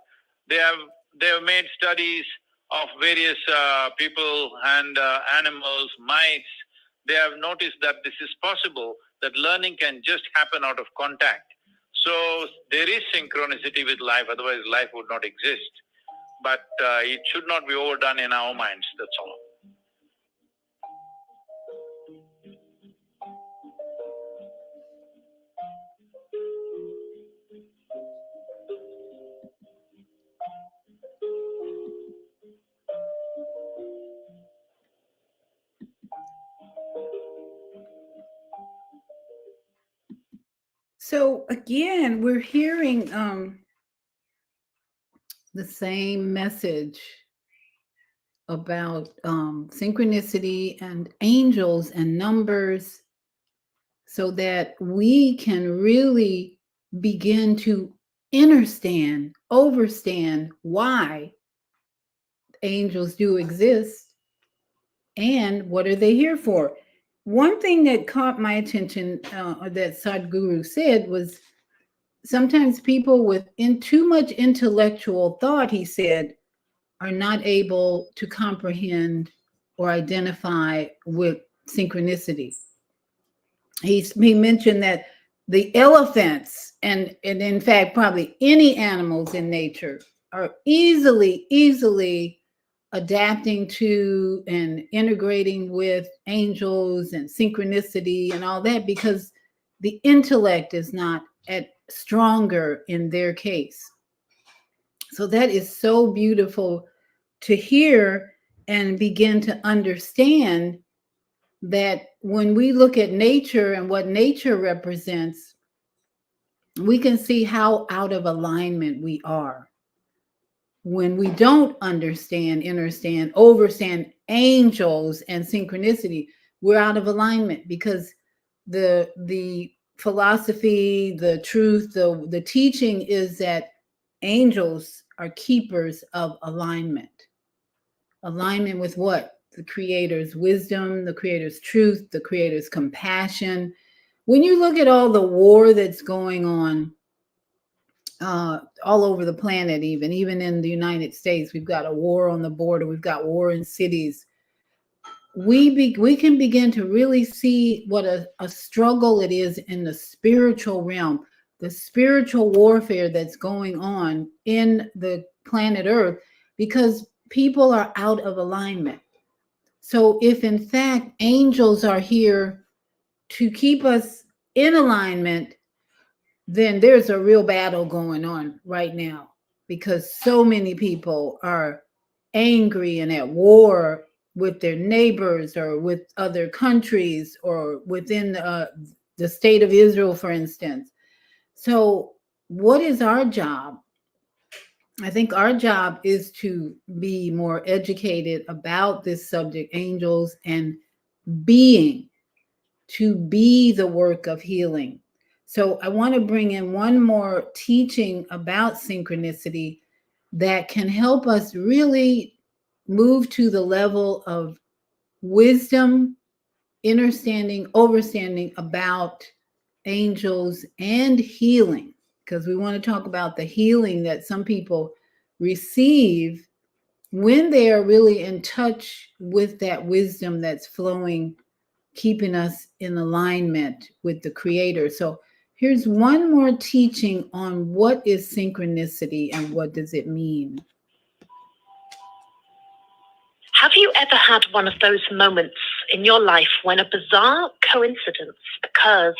They have made studies of various people and animals, mice. They have noticed that this is possible, that learning can just happen out of contact. So there is synchronicity with life, otherwise life would not exist. But it should not be overdone in our minds, that's all. So again, we're hearing the same message about synchronicity and angels and numbers, so that we can really begin to overstand why angels do exist and what are they here for. One thing that caught my attention that Sadhguru said was, sometimes people with too much intellectual thought, he said, are not able to comprehend or identify with synchronicity. He mentioned that the elephants and in fact probably any animals in nature are easily adapting to and integrating with angels and synchronicity and all that, because the intellect is not stronger in their case. So that is so beautiful to hear and begin to understand that when we look at nature and what nature represents, we can see how out of alignment we are. When we don't understand overstand angels and synchronicity, we're out of alignment, because the philosophy, the truth, the teaching is that angels are keepers of alignment. Alignment with what? The Creator's wisdom, the Creator's truth, the Creator's compassion. When you look at all the war that's going on all over the planet, even in the United States, we've got a war on the border, we've got war in cities. We can begin to really see what a struggle it is in the spiritual realm, the spiritual warfare that's going on in the planet Earth, because people are out of alignment. So if in fact angels are here to keep us in alignment, then there's a real battle going on right now, because so many people are angry and at war with their neighbors or with other countries or within the state of Israel, for instance. So what is our job? I think our job is to be more educated about this subject, angels, and to be the work of healing. So I want to bring in one more teaching about synchronicity that can help us really move to the level of wisdom, understanding, overstanding about angels and healing, because we want to talk about the healing that some people receive when they are really in touch with that wisdom that's flowing, keeping us in alignment with the Creator. So here's one more teaching on what is synchronicity and what does it mean. Have you ever had one of those moments in your life when a bizarre coincidence occurs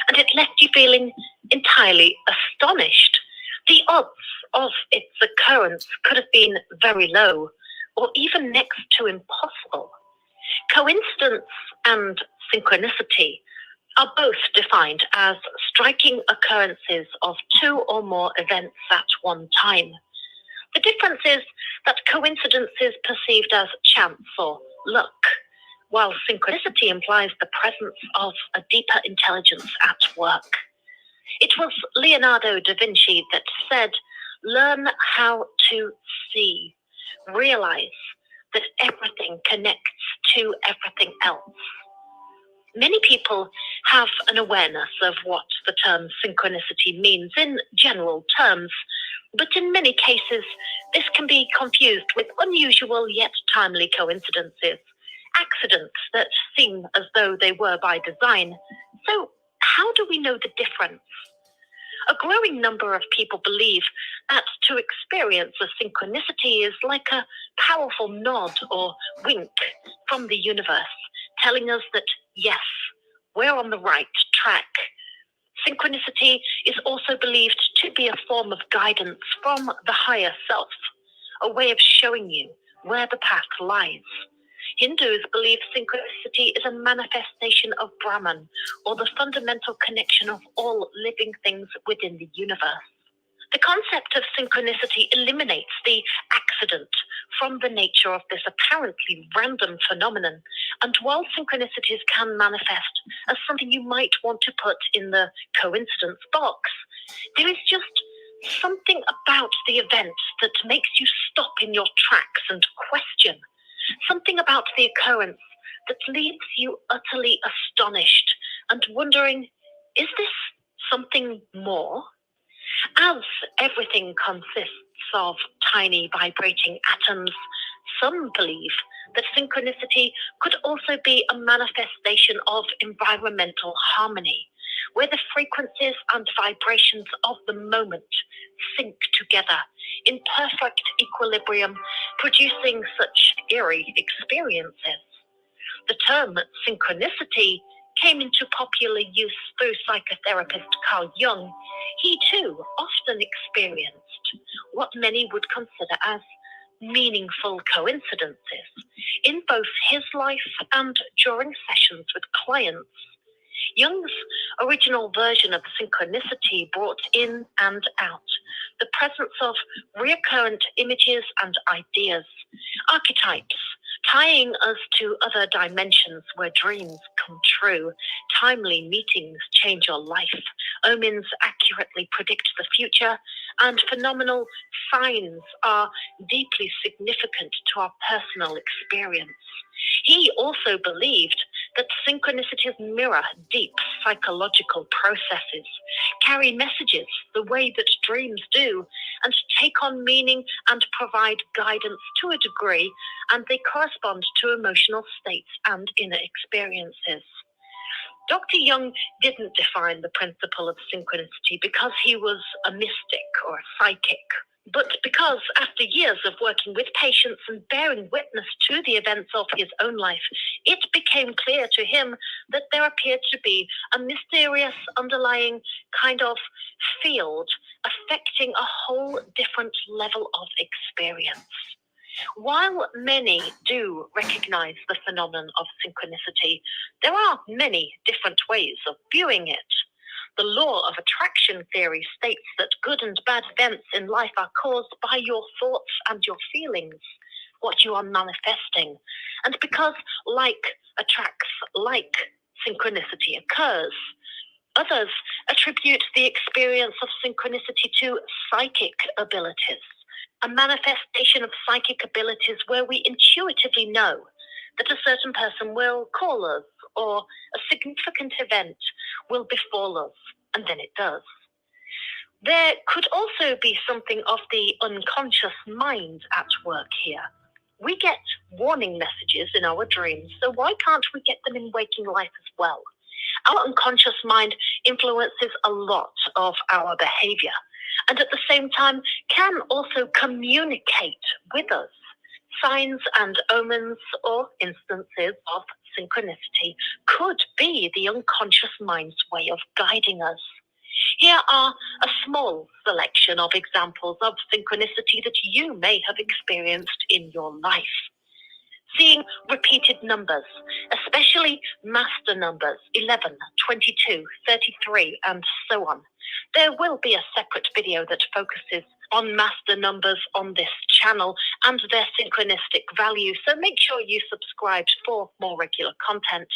and it left you feeling entirely astonished? The odds of its occurrence could have been very low or even next to impossible. Coincidence and synchronicity are both defined as striking occurrences of two or more events at one time. The difference is that coincidence is perceived as chance or luck, while synchronicity implies the presence of a deeper intelligence at work. It was Leonardo da Vinci that said, "Learn how to see, realize that everything connects to everything else." Many people have an awareness of what the term synchronicity means in general terms, but in many cases, this can be confused with unusual yet timely coincidences, accidents that seem as though they were by design. So, how do we know the difference? A growing number of people believe that to experience a synchronicity is like a powerful nod or wink from the universe, telling us that, yes, we're on the right track. Synchronicity is also believed to be a form of guidance from the higher self, a way of showing you where the path lies. Hindus believe synchronicity is a manifestation of Brahman, or the fundamental connection of all living things within the universe. The concept of synchronicity eliminates the accident from the nature of this apparently random phenomenon, and while synchronicities can manifest as something you might want to put in the coincidence box, there is just something about the event that makes you stop in your tracks and question. Something about the occurrence that leaves you utterly astonished and wondering, is this something more? As everything consists of tiny vibrating atoms, some believe that synchronicity could also be a manifestation of environmental harmony, where the frequencies and vibrations of the moment sync together in perfect equilibrium, producing such eerie experiences. The term synchronicity came into popular use through psychotherapist Carl Jung. He too often experienced what many would consider as meaningful coincidences in both his life and during sessions with clients. Jung's original version of synchronicity brought in and out the presence of recurrent images and ideas, archetypes, tying us to other dimensions where dreams come true, timely meetings change your life, omens accurately predict the future, and phenomenal signs are deeply significant to our personal experience. He also believed that synchronicities mirror deep psychological processes, carry messages the way that dreams do, and take on meaning and provide guidance to a degree, and they correspond to emotional states and inner experiences. Dr. Jung didn't define the principle of synchronicity because he was a mystic or a psychic, but because after years of working with patients and bearing witness to the events of his own life, it became clear to him that there appeared to be a mysterious underlying kind of field affecting a whole different level of experience. While many do recognize the phenomenon of synchronicity, there are many different ways of viewing it. The law of attraction theory states that good and bad events in life are caused by your thoughts and your feelings, what you are manifesting. And because like attracts like, synchronicity occurs. Others attribute the experience of synchronicity to psychic abilities, a manifestation of psychic abilities where we intuitively know that a certain person will call us or a significant event will befall us, and then it does. There could also be something of the unconscious mind at work here. We get warning messages in our dreams, so why can't we get them in waking life as well? Our unconscious mind influences a lot of our behavior, and at the same time can also communicate with us. Signs and omens or instances of synchronicity could be the unconscious mind's way of guiding us. Here are a small selection of examples of synchronicity that you may have experienced in your life. Seeing repeated numbers, especially master numbers 11, 22, 33, and so on. There will be a separate video that focuses on master numbers on this channel and their synchronistic value, so make sure you subscribe for more regular content.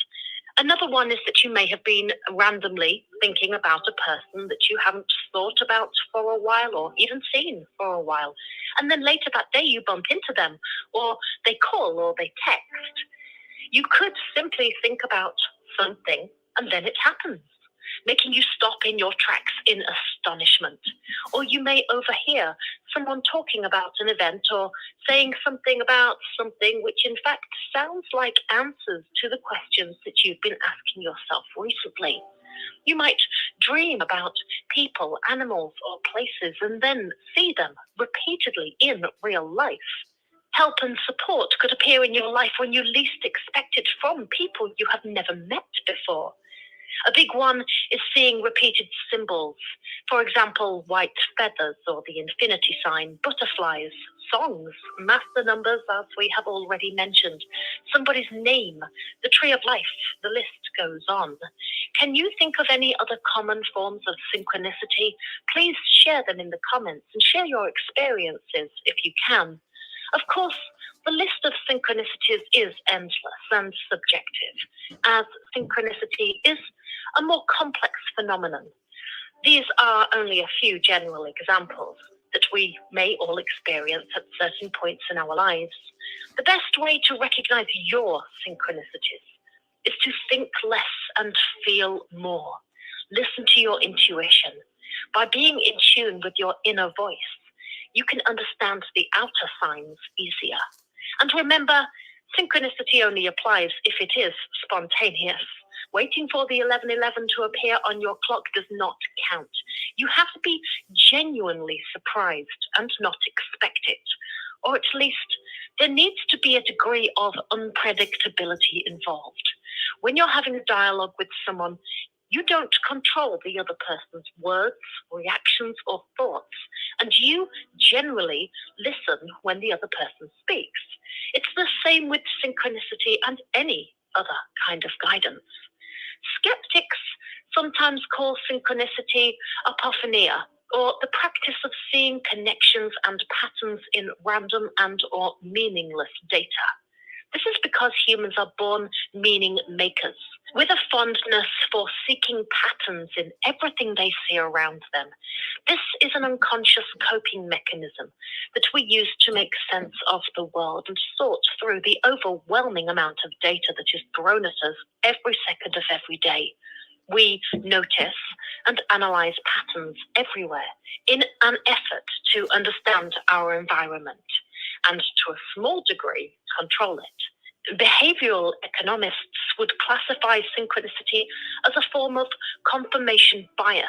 Another one is that you may have been randomly thinking about a person that you haven't thought about for a while or even seen for a while. And then later that day you bump into them, or they call or they text. You could simply think about something and then it happens, making you stop in your tracks in astonishment. Or you may overhear someone talking about an event or saying something about something which in fact sounds like answers to the questions that you've been asking yourself recently. You might dream about people, animals, or places and then see them repeatedly in real life. Help and support could appear in your life when you least expect it from people you have never met before. A big one is seeing repeated symbols. For example, white feathers or the infinity sign, butterflies, songs, master numbers, as we have already mentioned, somebody's name, the tree of life, the list goes on. Can you think of any other common forms of synchronicity? Please share them in the comments and share your experiences if you can. Of course, the list of synchronicities is endless and subjective, as synchronicity is a more complex phenomenon. These are only a few general examples that we may all experience at certain points in our lives. The best way to recognize your synchronicities is to think less and feel more. Listen to your intuition. By being in tune with your inner voice, you can understand the outer signs easier. And remember, synchronicity only applies if it is spontaneous. Waiting for the 11:11 to appear on your clock does not count. You have to be genuinely surprised and not expect it. Or at least, there needs to be a degree of unpredictability involved. When you're having a dialogue with someone, you don't control the other person's words, reactions, or thoughts, and you generally listen when the other person speaks. It's the same with synchronicity and any other kind of guidance. Skeptics sometimes call synchronicity apophenia, or the practice of seeing connections and patterns in random and or meaningless data. This is because humans are born meaning makers, with a fondness for seeking patterns in everything they see around them. This is an unconscious coping mechanism that we use to make sense of the world and sort through the overwhelming amount of data that is thrown at us every second of every day. We notice and analyze patterns everywhere in an effort to understand our environment and, to a small degree, control it. Behavioral economists would classify synchronicity as a form of confirmation bias.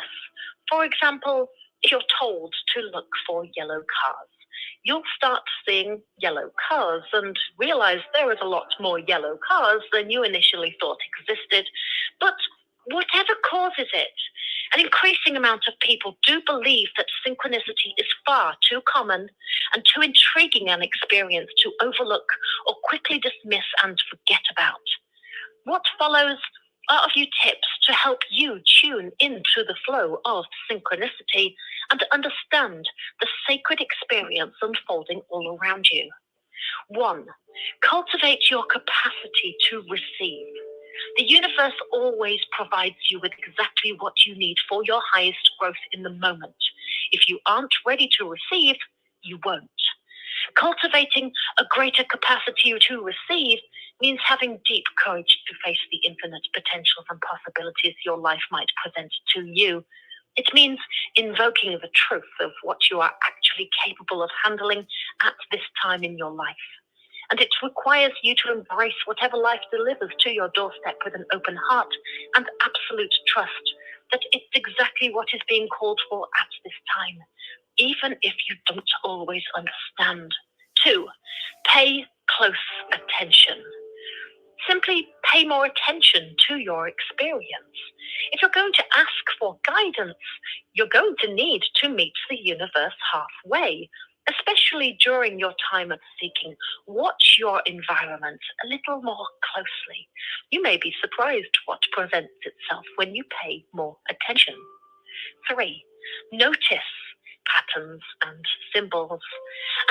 For example, if you're told to look for yellow cars, you'll start seeing yellow cars and realize there is a lot more yellow cars than you initially thought existed. But whatever causes it, an increasing amount of people do believe that synchronicity is far too common and too intriguing an experience to overlook or quickly dismiss and forget about. What follows are a few tips to help you tune into the flow of synchronicity and understand the sacred experience unfolding all around you. 1. Cultivate your capacity to receive. The universe always provides you with exactly what you need for your highest growth in the moment. If you aren't ready to receive, you won't. Cultivating a greater capacity to receive means having deep courage to face the infinite potentials and possibilities your life might present to you. It means invoking the truth of what you are actually capable of handling at this time in your life. And it requires you to embrace whatever life delivers to your doorstep with an open heart and absolute trust that it's exactly what is being called for at this time, even if you don't always understand. 2, pay close attention. Simply pay more attention to your experience. If you're going to ask for guidance, you're going to need to meet the universe halfway, especially during your time of seeking. Watch your environment a little more closely. You may be surprised what presents itself when you pay more attention. 3, notice patterns and symbols.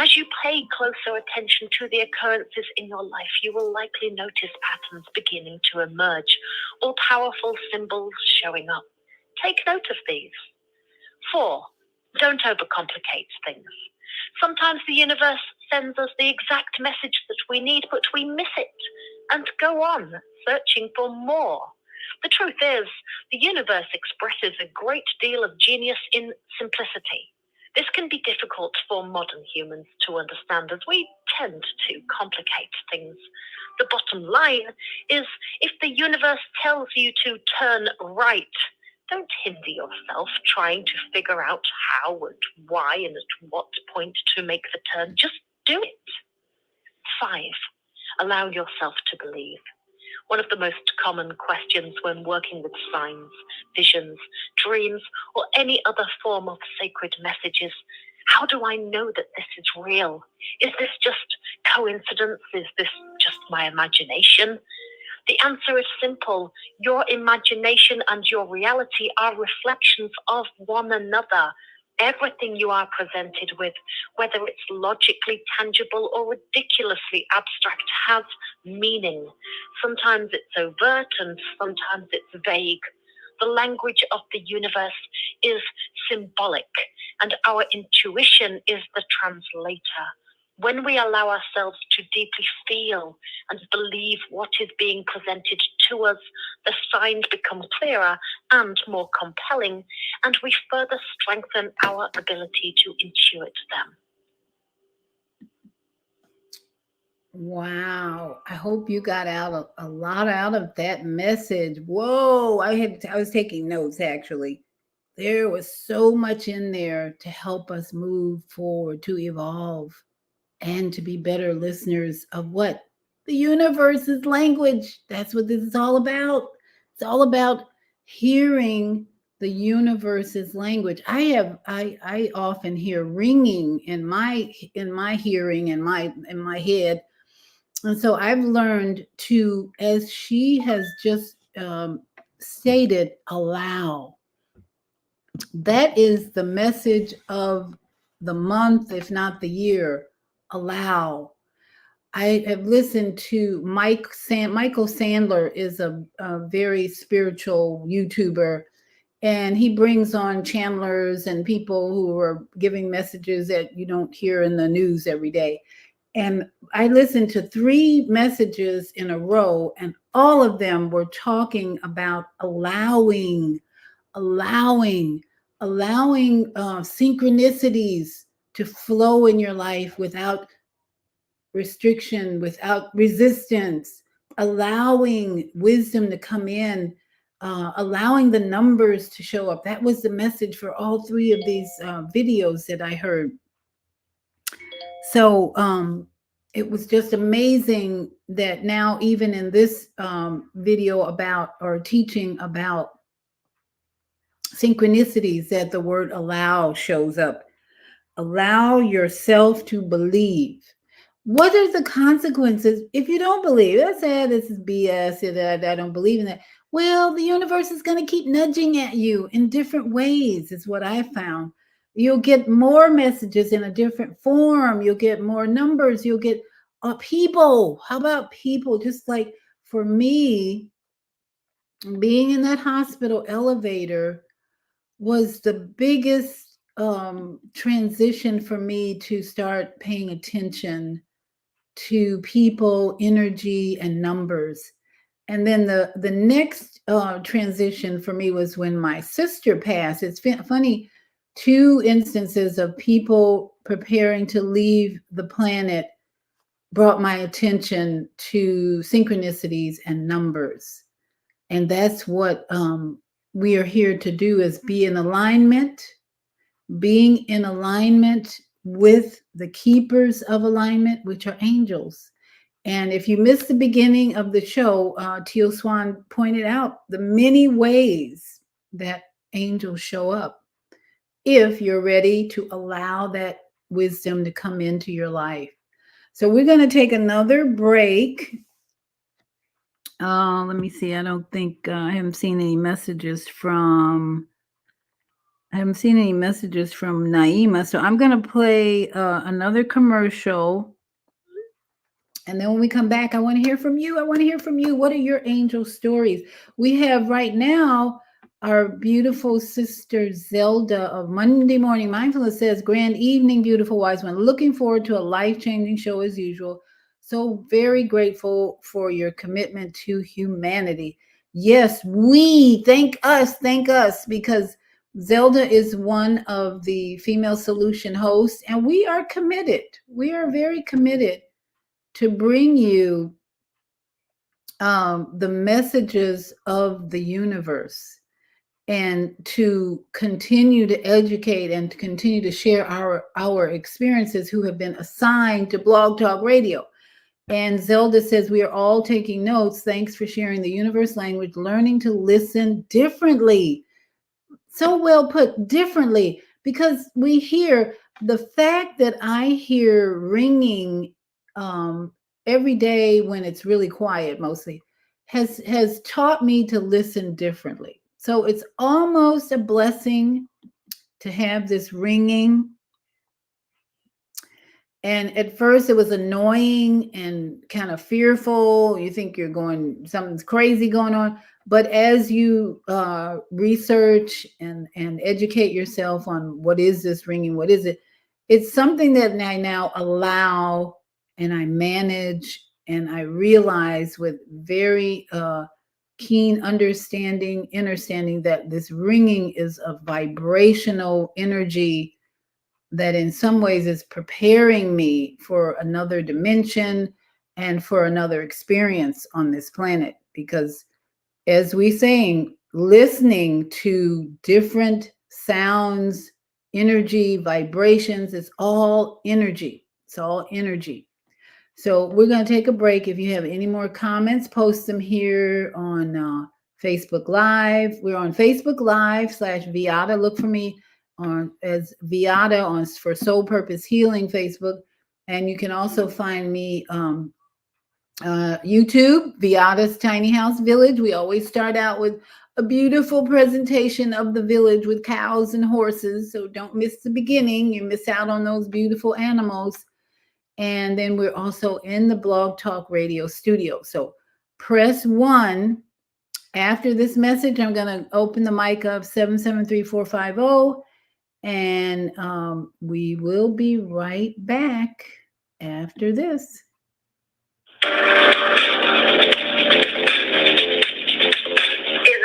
As you pay closer attention to the occurrences in your life, you will likely notice patterns beginning to emerge, or powerful symbols showing up. Take note of these. 4, don't overcomplicate things. Sometimes the universe sends us the exact message that we need, but we miss it and go on searching for more. The truth is, the universe expresses a great deal of genius in simplicity. This can be difficult for modern humans to understand, as we tend to complicate things. The bottom line is, if the universe tells you to turn right, don't hinder yourself trying to figure out how and why and at what point to make the turn. Just do it. 5, allow yourself to believe. One of the most common questions when working with signs, visions, dreams, or any other form of sacred messages: how do I know that this is real? Is this just coincidence? Is this just my imagination? The answer is simple. Your imagination and your reality are reflections of one another. Everything you are presented with, whether it's logically tangible or ridiculously abstract, has meaning. Sometimes it's overt and sometimes it's vague. The language of the universe is symbolic, and our intuition is the translator. When we allow ourselves to deeply feel and believe what is being presented to us, the signs become clearer and more compelling, and we further strengthen our ability to intuit them. Wow. I hope you got out a lot out of that message. Whoa. I was taking notes actually. There was so much in there to help us move forward, to evolve, and to be better listeners of what? The universe's language. That's what this is all about. It's all about hearing the universe's language. I often hear ringing in my hearing, in my head. And so I've learned to, as she has just stated, allow. That is the message of the month, if not the year. Allow. I have listened to Michael Sandler is a very spiritual YouTuber, and he brings on channelers and people who are giving messages that you don't hear in the news every day. And I listened to 3 messages in a row, and all of them were talking about allowing synchronicities to flow in your life without restriction, without resistance, allowing wisdom to come in, allowing the numbers to show up. That was the message for all 3 of these videos that I heard. So it was just amazing that now, even in this video about, or teaching about synchronicities, that the word allow shows up. Allow yourself to believe. What are the consequences if you don't believe? Let's say this is BS, I don't believe in that. Well, the universe is going to keep nudging at you in different ways, is what I found. You'll get more messages in a different form. You'll get more numbers. You'll get people. How about people? Just like for me, being in that hospital elevator was the biggest transition for me to start paying attention to people, energy, and numbers. And then the next transition for me was when my sister passed. It's funny, two instances of people preparing to leave the planet brought my attention to synchronicities and numbers. And that's what we are here to do, is be in alignment, being in alignment with the keepers of alignment, which are angels. And if you missed the beginning of the show, Teal Swan pointed out the many ways that angels show up if you're ready to allow that wisdom to come into your life. So we're going to take another break. Let me see. I don't think I haven't seen any messages from Naima. So I'm going to play another commercial. And then when we come back, I want to hear from you. What are your angel stories? We have right now our beautiful sister Zelda of Monday Morning Mindfulness says, grand evening, beautiful wise one. Looking forward to a life-changing show as usual. So very grateful for your commitment to humanity. Yes, thank us, because Zelda is one of the Female Solution hosts, and we are committed. We are very committed to bring you the messages of the universe, and to continue to educate and to continue to share our experiences who have been assigned to Blog Talk Radio. And Zelda says, we are all taking notes. Thanks for sharing the universe language, learning to listen differently. So well put, differently, because we hear the fact that I hear ringing every day when it's really quiet, mostly, has taught me to listen differently. So it's almost a blessing to have this ringing. And at first it was annoying and kind of fearful. You think something's crazy going on. But as you research and educate yourself on what is this ringing, what is it? It's something that I now allow and I manage, and I realize with very keen understanding that this ringing is a vibrational energy that in some ways is preparing me for another dimension and for another experience on this planet. Because as we saying, listening to different sounds, energy, vibrations, it's all energy. It's all energy. So we're going to take a break. If you have any more comments, post them here on Facebook Live. We're on Facebook Live /Viata. Look for me as Viata for Soul Purpose Healing Facebook. And you can also find me YouTube, Viata's Tiny House Village. We always start out with a beautiful presentation of the village with cows and horses. So don't miss the beginning. You miss out on those beautiful animals. And then we're also in the Blog Talk Radio studio. So press 1. After this message, I'm going to open the mic up 773-450. And we will be right back after this. Is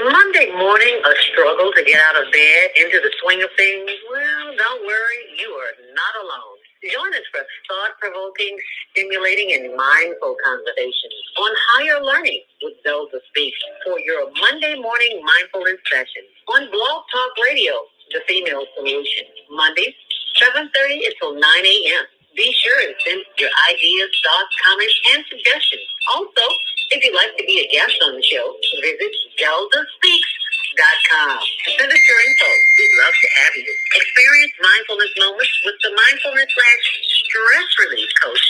Monday morning a struggle to get out of bed, into the swing of things? Well, don't worry, you are not alone. Join us for thought-provoking, stimulating, and mindful conversations on higher learning with Zelda Speaks for your Monday morning mindfulness session on Blog Talk Radio, The Female Solution, Mondays, 7:30 until 9 a.m. Be sure and send your ideas, thoughts, comments, and suggestions. Also, if you'd like to be a guest on the show, visit ZeldaSpeaks.com. Send us your info. We'd love to have you. Experience mindfulness moments with the mindfulness/stress relief coach,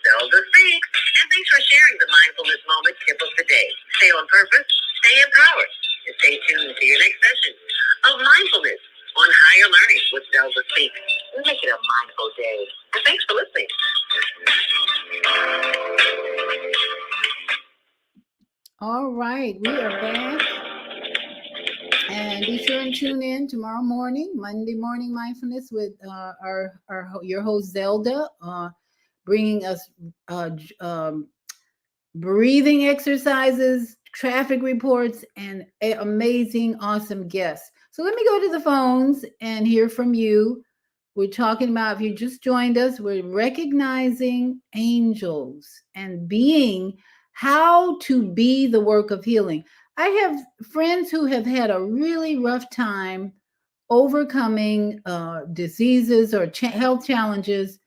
Zelda Speaks. And thanks for sharing the mindfulness moment tip of the day. Stay on purpose, stay empowered, and stay tuned to your next session of mindfulness on Higher Learning with Zelda Speaks. Make it a mindful day. And thanks for listening. All right, we are back. And be sure and tune in tomorrow morning, Monday Morning Mindfulness with your host Zelda, bringing us breathing exercises, traffic reports, and amazing, awesome guests. So let me go to the phones and hear from you. We're talking about, if you just joined us, we're recognizing angels and being, how to be the work of healing. I have friends who have had a really rough time overcoming diseases or health challenges,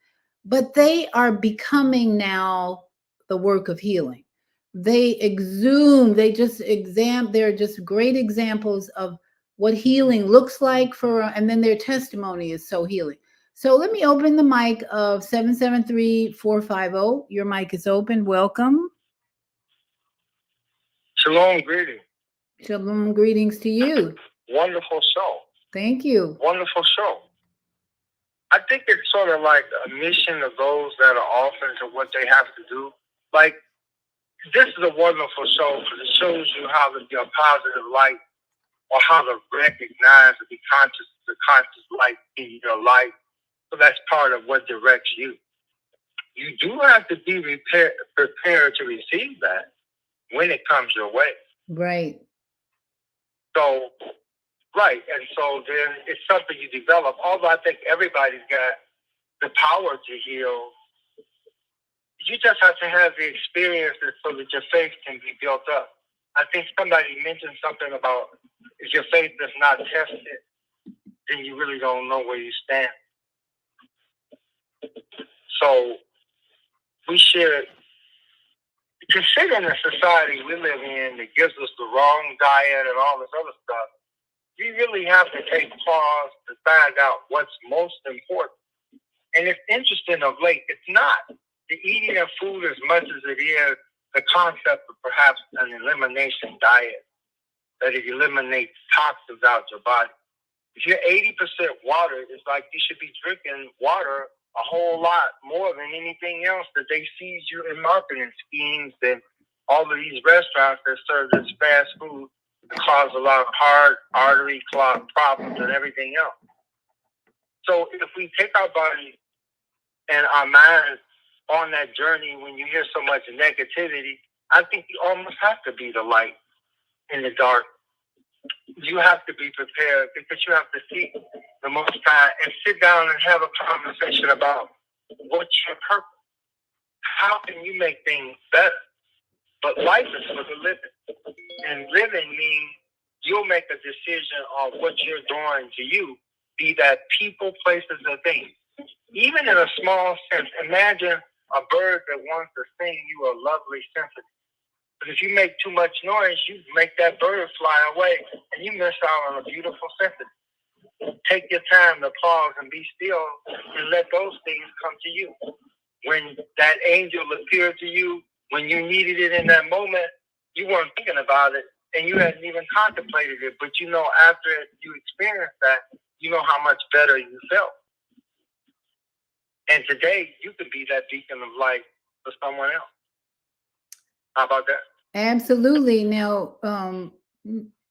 but they are becoming now the work of healing. They exhume, they just they're just great examples of what healing looks like for, and then their testimony is so healing. So let me open the mic of 773-450. Your mic is open. Welcome. Shalom, greeting. Shalom, greetings to you. Wonderful show. Thank you. Wonderful show. I think it's sort of like a mission of those that are often to what they have to do. Like, this is a wonderful show because it shows you how to be a positive light, or how to recognize and be conscious of the conscious light in your life. So that's part of what directs you. You do have to be prepared to receive that when it comes your way. Right. So, right. And so then it's something you develop. Although I think everybody's got the power to heal, you just have to have the experiences so that your faith can be built up. I think somebody mentioned something about if your faith is not tested, then you really don't know where you stand. So we should, considering the society we live in that gives us the wrong diet and all this other stuff, you really have to take pause to find out what's most important. And it's interesting of late, it's not the eating of food as much as it is the concept of perhaps an elimination diet, that it eliminates toxins out your body. If you're 80% water, it's like you should be drinking water a whole lot more than anything else that they feed you in marketing schemes and all of these restaurants that serve this fast food that cause a lot of heart, artery clot problems and everything else. So if we take our body and our minds on that journey, when you hear so much negativity, I think you almost have to be the light in the dark. You have to be prepared because you have to seek the Most High and sit down and have a conversation about what's your purpose. How can you make things better? But life is for the living. And living means you'll make a decision on what you're doing to you, be that people, places, or things. Even in a small sense, imagine a bird that wants to sing you a lovely symphony. But if you make too much noise, you make that bird fly away, and you miss out on a beautiful symphony. Take your time to pause and be still and let those things come to you. When that angel appeared to you, when you needed it in that moment, you weren't thinking about it, and you hadn't even contemplated it. But you know, after you experienced that, you know how much better you felt. And today, you could be that beacon of light for someone else. How about that? Absolutely. Now,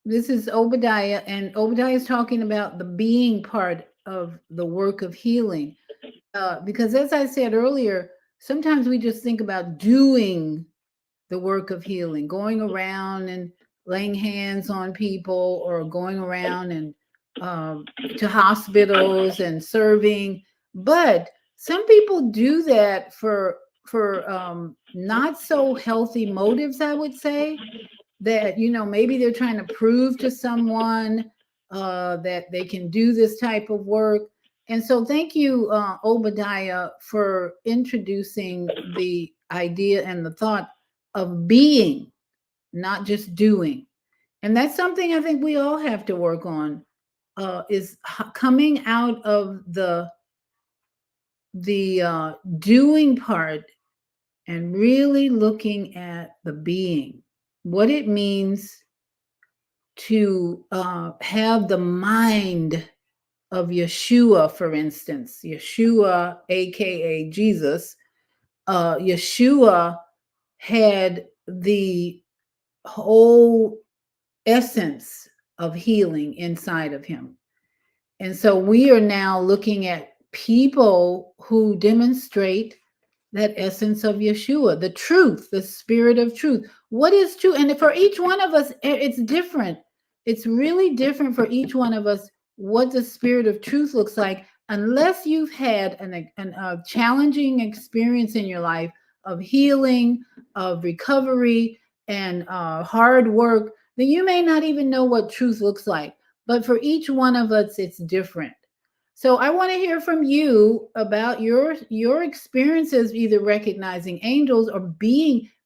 this is Obadiah, and Obadiah is talking about the being part of the work of healing. Because as I said earlier, sometimes we just think about doing the work of healing, going around and laying hands on people, or going around and to hospitals and serving. But some people do that for not so healthy motives, I would say. That, you know, maybe they're trying to prove to someone that they can do this type of work. And so thank you, Obadiah, for introducing the idea and the thought of being, not just doing. And that's something I think we all have to work on, is coming out of the doing part and really looking at the being, what it means to have the mind of Yeshua, for instance. Yeshua, aka Jesus. Yeshua had the whole essence of healing inside of him. And so we are now looking at people who demonstrate that essence of Yeshua, the truth, the spirit of truth. What is true? And for each one of us, it's different. It's really different for each one of us what the spirit of truth looks like, unless you've had a challenging experience in your life of healing, of recovery, and hard work, then you may not even know what truth looks like. But for each one of us, it's different. So I want to hear from you about your experiences, either recognizing angels or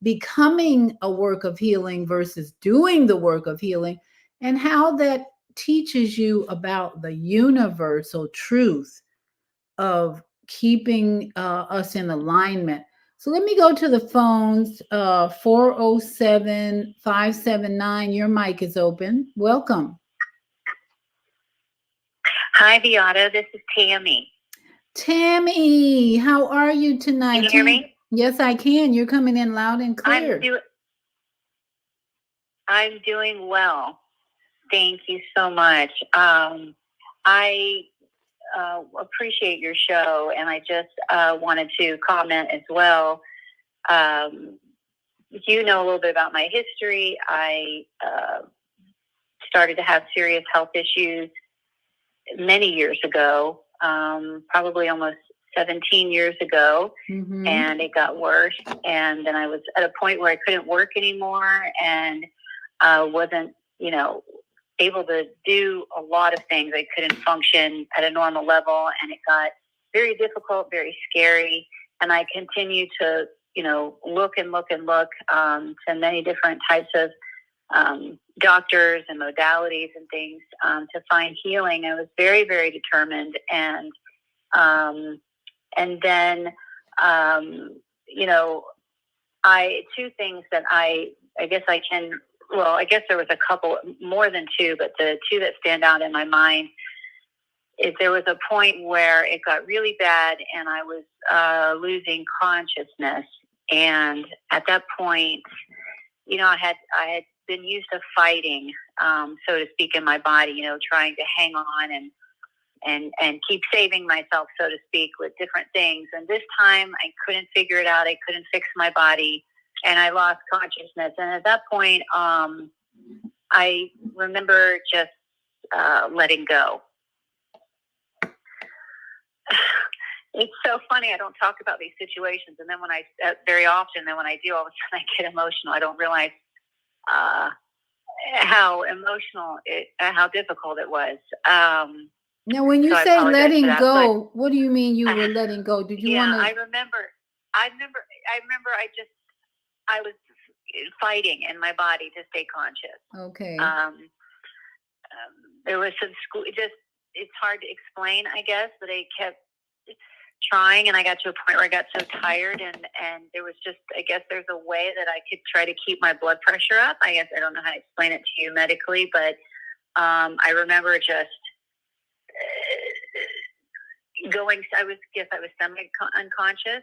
becoming a work of healing versus doing the work of healing, and how that teaches you about the universal truth of keeping us in alignment. So let me go to the phones. 407-579. Your mic is open. Welcome. Hi, Beata. This is Tammy. Tammy, how are you tonight? Can you hear me? Yes, I can. You're coming in loud and clear. I'm doing well. Thank you so much. I appreciate your show, and I just wanted to comment as well. You know a little bit about my history. I started to have serious health issues many years ago, probably almost 17 years ago, and it got worse. And then I was at a point where I couldn't work anymore, and wasn't, able to do a lot of things. I couldn't function at a normal level, and it got very difficult, very scary. And I continued to, look and look and look to many different types of doctors and modalities and things to find healing. I was very, very determined. And then, two things that I guess there was a couple, more than two, but the two that stand out in my mind is there was a point where it got really bad and I was losing consciousness. And at that point, I had been used to fighting, so to speak, in my body, trying to hang on and keep saving myself, so to speak, with different things. And this time I couldn't figure it out. I couldn't fix my body, and I lost consciousness. And at that point, I remember just letting go. It's so funny. I don't talk about these situations. And then when I do, all of a sudden I get emotional. I don't realize how difficult it was. Now, when you say letting go, what do you mean you were letting go? Did you want to? I remember. I was fighting in my body to stay conscious. Okay. There was some it's hard to explain, I guess, but I kept trying, and I got to a point where I got so tired, and there was just, I guess there's a way that I could try to keep my blood pressure up. I guess I don't know how to explain it to you medically, but I remember just I was semi-unconscious.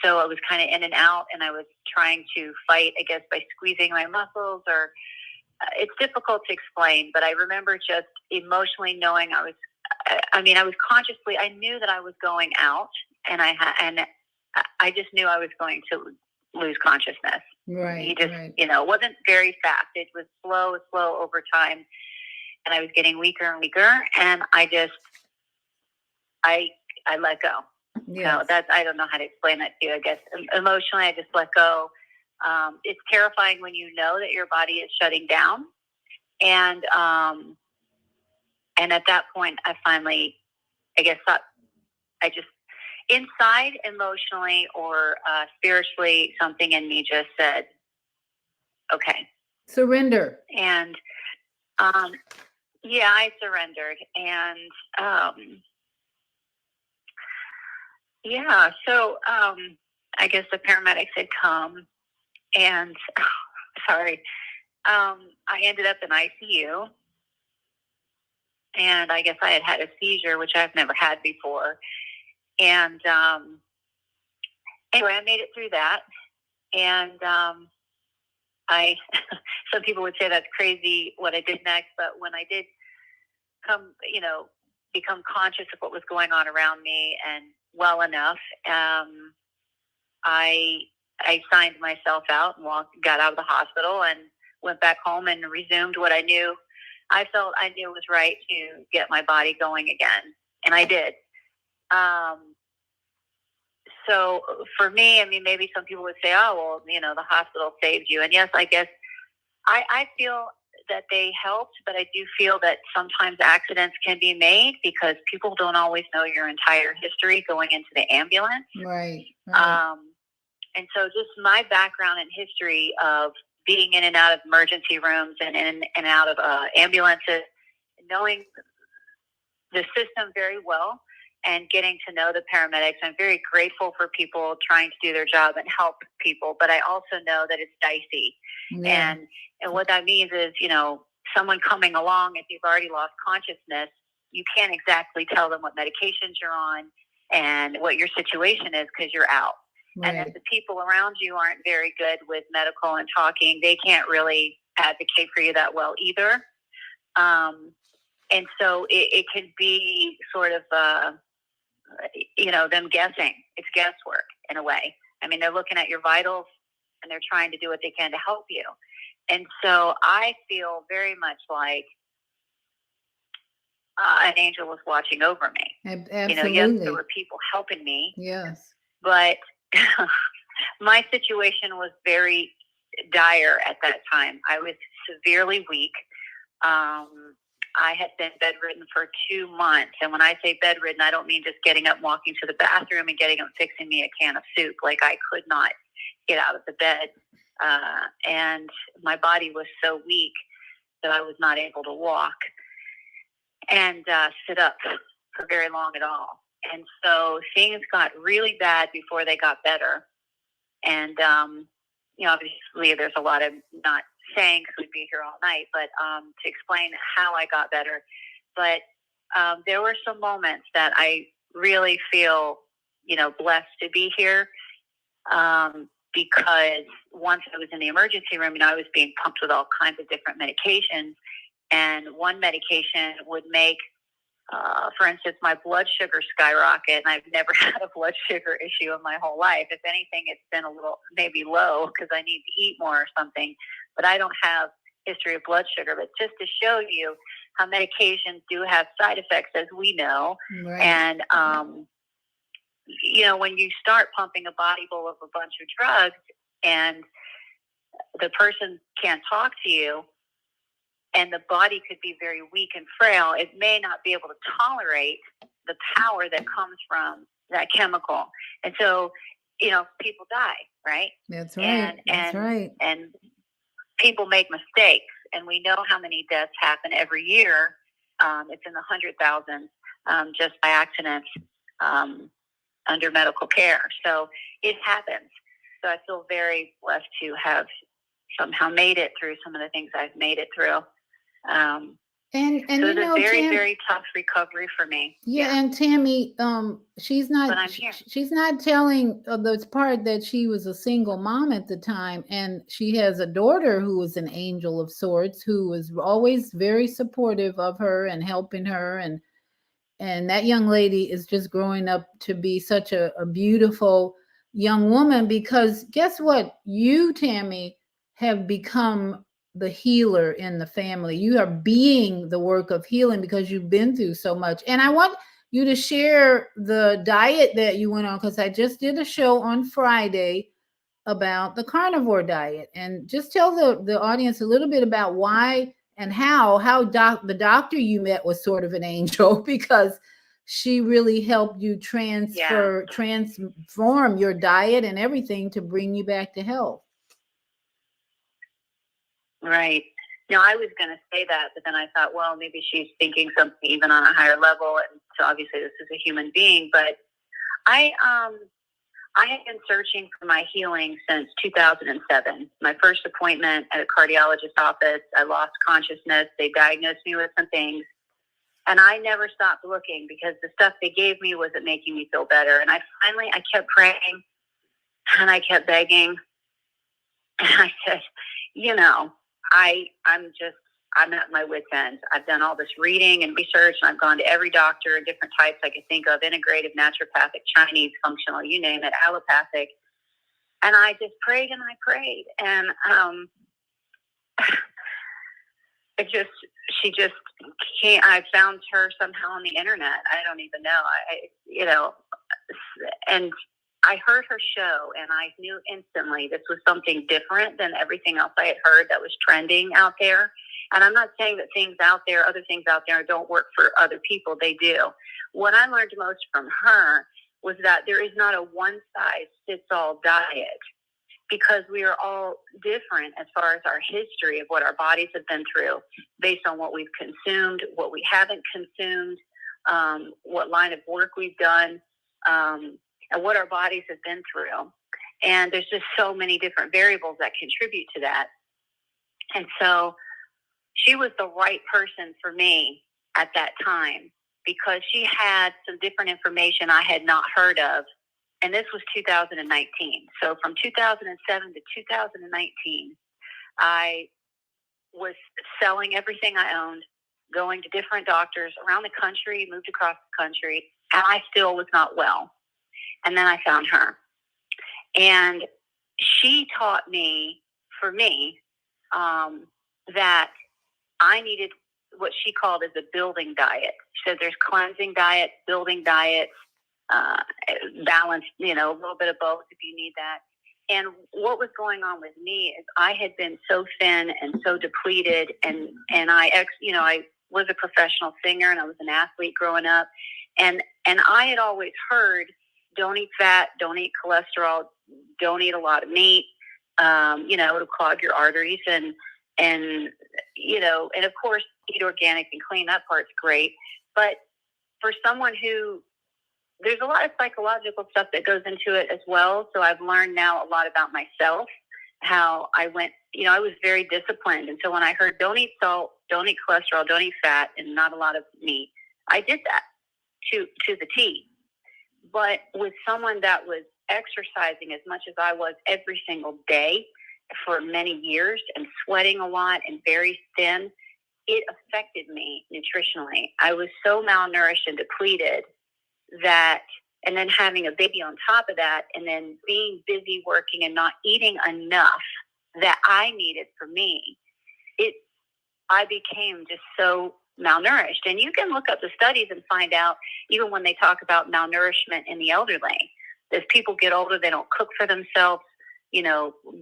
So I was kind of in and out, and I was trying to fight, I guess, by squeezing my muscles, or it's difficult to explain, but I remember just emotionally knowing I was consciously, I knew that I was going out, and I just knew I was going to lose consciousness. Right. It wasn't very fast. It was slow over time, and I was getting weaker and weaker, and I let go. Yes. So I don't know how to explain that to you. I guess emotionally, I just let go. It's terrifying when you know that your body is shutting down, and at that point, I finally, I guess, thought I just inside, emotionally or spiritually, something in me just said, "Okay, surrender." And I surrendered, and so I guess the paramedics had come, and I ended up in ICU, and I guess I had a seizure, which I've never had before. And anyway, I made it through that, and some people would say that's crazy what I did next, but when I did become conscious of what was going on around me, and well enough, I signed myself out and got out of the hospital and went back home and resumed what I felt I knew was right to get my body going again. And I did. So for me, I mean, maybe some people would say, oh, well, you know, the hospital saved you. And yes, I guess I feel that they helped, but I do feel that sometimes accidents can be made because people don't always know your entire history going into the ambulance. Right. And so just my background and history of being in and out of emergency rooms and in and out of ambulances, knowing the system very well and getting to know the paramedics. I'm very grateful for people trying to do their job and help people, but I also know that it's dicey. Yeah. And what that means is, you know, someone coming along, if you've already lost consciousness, you can't exactly tell them what medications you're on and what your situation is because you're out. Right. And if the people around you aren't very good with medical and talking, they can't really advocate for you that well either. And so it could be sort of, you know, them guessing. It's guesswork in a way. I mean, they're looking at your vitals and they're trying to do what they can to help you. And so I feel very much like an angel was watching over me. Absolutely. You know, yes, there were people helping me. Yes. But my situation was very dire at that time. I was severely weak. I had been bedridden for 2 months. And when I say bedridden, I don't mean just getting up, walking to the bathroom and getting up, fixing me a can of soup. Like I could not get out of the bed. And my body was so weak that I was not able to walk and sit up for very long at all. And so things got really bad before they got better. And, you know, obviously there's a lot of not saying because we'd be here all night, but to explain how I got better. But there were some moments that I really feel, you know, blessed to be here because once I was in the emergency room, you know, I was being pumped with all kinds of different medications. And one medication would make, for instance, my blood sugar skyrocket. And I've never had a blood sugar issue in my whole life. If anything, it's been a little maybe low because I need to eat more or something. But I don't have history of blood sugar. But just to show you how medications do have side effects, as we know. Right. And, you know, when you start pumping a body full of a bunch of drugs and the person can't talk to you, and the body could be very weak and frail, it may not be able to tolerate the power that comes from that chemical. And so, you know, people die, right? That's right. That's right. And people make mistakes. And we know how many deaths happen every year. It's in the 100,000 just by accidents under medical care. So it happens. So I feel very blessed to have somehow made it through some of the things I've made it through. And so you it's know, a very, Tam, very tough recovery for me. yeah, and Tammy, she's But not I'm here. she's not telling the part that she was a single mom at the time, and she has a daughter who was an angel of sorts, who was always very supportive of her and helping her, and that young lady is just growing up to be such a beautiful young woman, because guess what? You, Tammy, have become the healer in the family. You are being the work of healing because you've been through so much. And I want you to share the diet that you went on, because I just did a show on Friday about the carnivore diet, and just tell the audience a little bit about why and how the doctor you met was sort of an angel, because she really helped you transform your diet and everything to bring you back to health. Right. No, I was going to say that, but then I thought, well, maybe she's thinking something even on a higher level. And so obviously this is a human being, but I have been searching for my healing since 2007. My first appointment at a cardiologist's office, I lost consciousness. They diagnosed me with some things, and I never stopped looking because the stuff they gave me wasn't making me feel better. And I kept praying and I kept begging. And I said, you know, I'm at my wit's end. I've done all this reading and research, and I've gone to every doctor, different types I could think of, integrative, naturopathic, Chinese, functional, you name it, allopathic. And I just prayed and I prayed. And she just can't. I found her somehow on the internet. I don't even know. And I heard her show, and I knew instantly this was something different than everything else I had heard that was trending out there. And I'm not saying that other things out there don't work for other people. They do. What I learned most from her was that there is not a one-size-fits-all diet, because we are all different as far as our history of what our bodies have been through, based on what we've consumed, what we haven't consumed, what line of work we've done, and what our bodies have been through. And there's just so many different variables that contribute to that. And so she was the right person for me at that time, because she had some different information I had not heard of. And this was 2019. So from 2007 to 2019, I was selling everything I owned, going to different doctors around the country, moved across the country, and I still was not well. And then I found her. And she taught me, that I needed what she called as a building diet. She said there's cleansing diet, building diet, balance, a little bit of both if you need that. And what was going on with me is I had been so thin and so depleted, and I was a professional singer and I was an athlete growing up, and I had always heard, don't eat fat, don't eat cholesterol, don't eat a lot of meat, it'll clog your arteries, and of course eat organic and clean. That part's great. But for someone who, there's a lot of psychological stuff that goes into it as well. So I've learned now a lot about myself, how I went, I was very disciplined. And so when I heard don't eat salt, don't eat cholesterol, don't eat fat, and not a lot of meat, I did that to the T. But with someone that was exercising as much as I was every single day for many years and sweating a lot and very thin, it affected me nutritionally. I was so malnourished and depleted that, and then having a baby on top of that, and then being busy working and not eating enough that I needed for me, I became just so malnourished. And you can look up the studies and find out, even when they talk about malnourishment in the elderly, as people get older, they don't cook for themselves,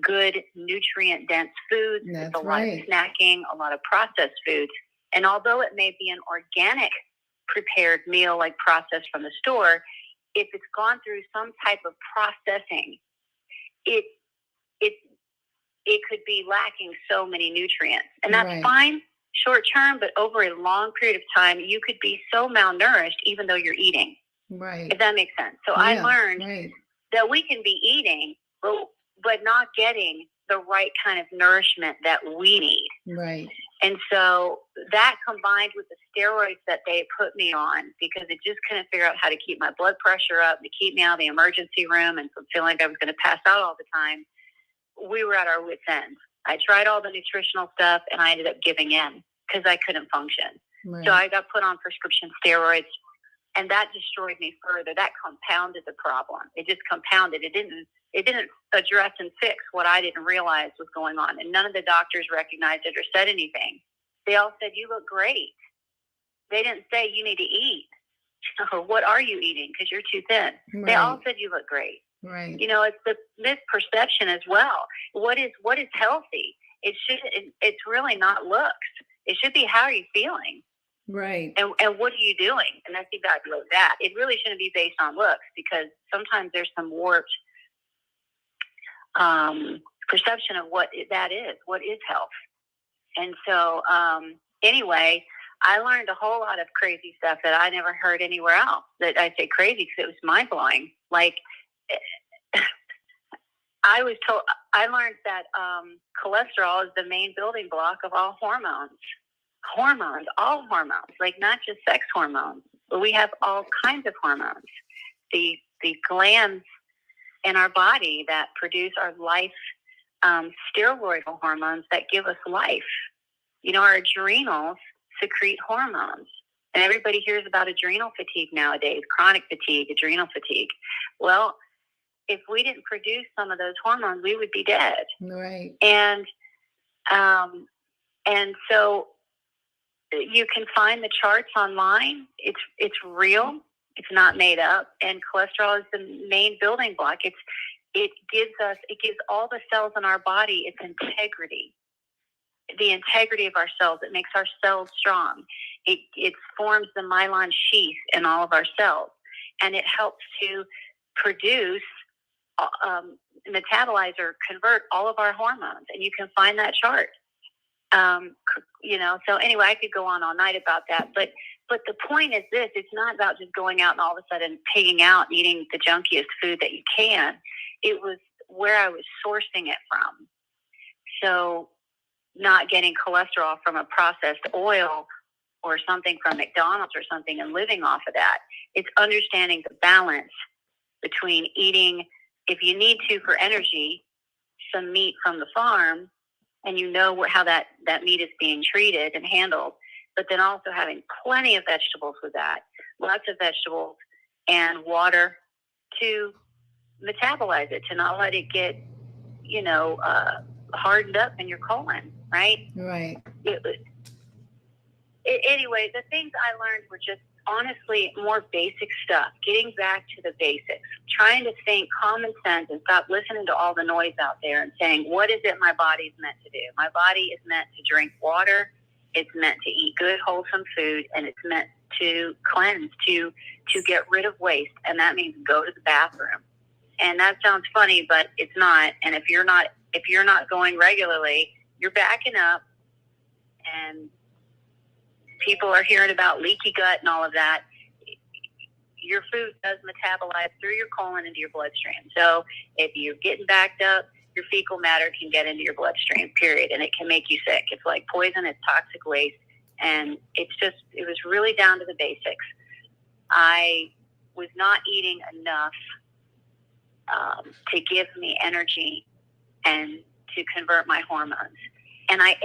good nutrient dense foods. It's a lot of snacking, a lot of processed foods. And although it may be an organic prepared meal, like processed from the store, if it's gone through some type of processing, it could be lacking so many nutrients. And that's fine short term, but over a long period of time, you could be so malnourished even though you're eating. Right. If that makes sense. So I learned that we can be eating, but not getting the right kind of nourishment that we need. Right. And so that, combined with the steroids that they put me on, because it just couldn't figure out how to keep my blood pressure up, to keep me out of the emergency room and feeling like I was going to pass out all the time, we were at our wit's end. I tried all the nutritional stuff and I ended up giving in because I couldn't function. Right. So I got put on prescription steroids, and that destroyed me further. That compounded the problem. It just compounded. It didn't address and fix what I didn't realize was going on. And none of the doctors recognized it or said anything. They all said, you look great. They didn't say you need to eat or what are you eating because you're too thin. Right. They all said you look great. Right. It's the misperception as well. What is healthy? It's really not looks. It should be, how are you feeling? Right. And what are you doing? And I think that really that. It really shouldn't be based on looks, because sometimes there's some warped perception of what that is. What is health? And so anyway, I learned a whole lot of crazy stuff that I never heard anywhere else. That I say crazy because it was mind blowing. Like I learned that cholesterol is the main building block of all hormones. All hormones, like not just sex hormones, but we have all kinds of hormones. The glands in our body that produce our life steroidal hormones that give us life. Our adrenals secrete hormones. And everybody hears about adrenal fatigue nowadays, chronic fatigue, adrenal fatigue. Well, if we didn't produce some of those hormones, we would be dead. Right. And so you can find the charts online. It's real. It's not made up. And cholesterol is the main building block. It gives all the cells in our body its integrity. The integrity of our cells. It makes our cells strong. It forms the myelin sheath in all of our cells, and it helps to produce, metabolize or convert all of our hormones. And you can find that chart. So anyway, I could go on all night about that, but the point is this: it's not about just going out and all of a sudden pigging out, and eating the junkiest food that you can. It was where I was sourcing it from. So not getting cholesterol from a processed oil or something from McDonald's or something and living off of that. It's understanding the balance between eating, if you need to for energy, some meat from the farm, and you know how that meat is being treated and handled, but then also having plenty of vegetables with that, lots of vegetables and water to metabolize it, to not let it get, hardened up in your colon, right? Right. Anyway, the things I learned were just honestly more basic stuff, getting back to the basics, trying to think common sense and stop listening to all the noise out there and saying, what is it my body's meant to do? My body is meant to drink water. It's meant to eat good, wholesome food, and it's meant to cleanse, to get rid of waste. And that means go to the bathroom. And that sounds funny, but it's not. And if you're not going regularly, you're backing up, and people are hearing about leaky gut and all of that. Your food does metabolize through your colon into your bloodstream. So if you're getting backed up, your fecal matter can get into your bloodstream, period. And it can make you sick. It's like poison, it's toxic waste. And it was really down to the basics. I was not eating enough to give me energy and to convert my hormones. And Viata,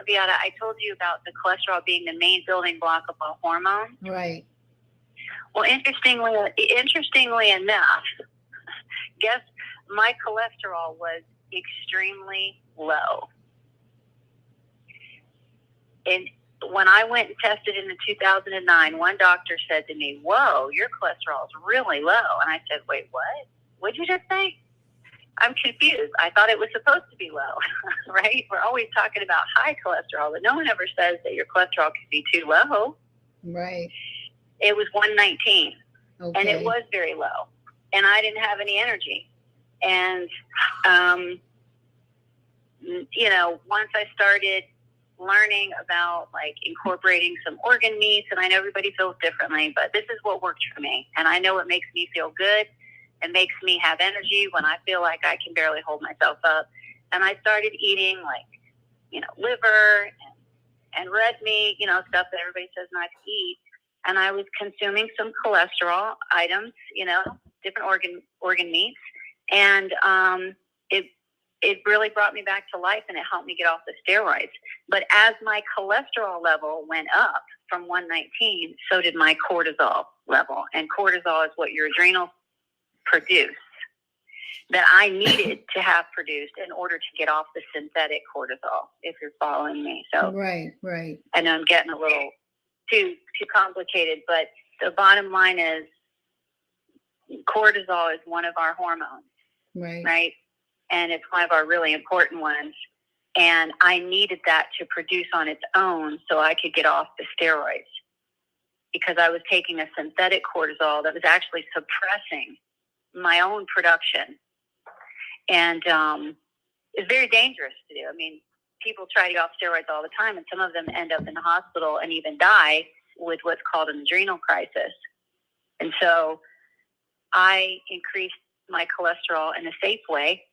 I told you about the cholesterol being the main building block of a hormone. Right. Well, interestingly enough, guess my cholesterol was extremely low. And when I went and tested in 2009, one doctor said to me, "Whoa, your cholesterol is really low." And I said, "Wait, what? What'd you just say?" I'm confused. I thought it was supposed to be low, right? We're always talking about high cholesterol, but no one ever says that your cholesterol could be too low. Right. It was 119, Okay. and it was very low, and I didn't have any energy. And, once I started learning about like incorporating some organ meats, and I know everybody feels differently, but this is what worked for me. And I know it makes me feel good. It makes me have energy when I feel like I can barely hold myself up. And I started eating liver and red meat, stuff that everybody says not to eat. And I was consuming some cholesterol items, different organ meats. And it really brought me back to life, and it helped me get off the steroids. But as my cholesterol level went up from 119, so did my cortisol level. And cortisol is what your adrenals produce, that I needed to have produced in order to get off the synthetic cortisol, if you're following me. So Right. I know I'm getting a little too complicated, but the bottom line is cortisol is one of our hormones, right? And it's one of our really important ones. And I needed that to produce on its own so I could get off the steroids, because I was taking a synthetic cortisol that was actually suppressing my own production. And it's very dangerous to do. I mean, people try to get off steroids all the time, and some of them end up in the hospital and even die with what's called an adrenal crisis. And so I increased my cholesterol in a safe way,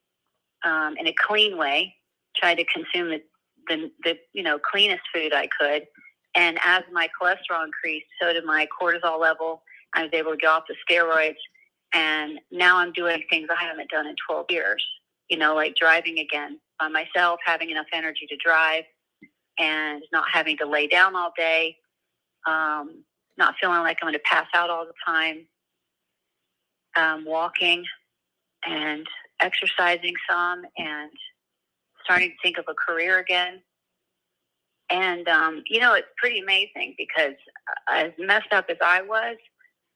in a clean way, tried to consume the cleanest food I could. And as my cholesterol increased, so did my cortisol level. I was able to get off the steroids. And now I'm doing things I haven't done in 12 years, like driving again by myself, having enough energy to drive and not having to lay down all day, not feeling like I'm going to pass out all the time, walking, and exercising some and starting to think of a career again. And, it's pretty amazing because as messed up as I was,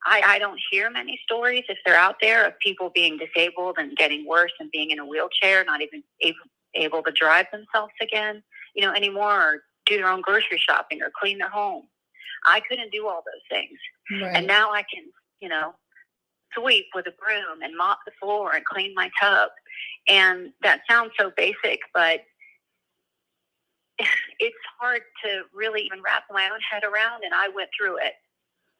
I don't hear many stories, if they're out there, of people being disabled and getting worse and being in a wheelchair, not even able to drive themselves again, anymore, or do their own grocery shopping or clean their home. I couldn't do all those things. Right. And now I can, sweep with a broom and mop the floor and clean my tub. And that sounds so basic, but it's hard to really even wrap my own head around, and I went through it.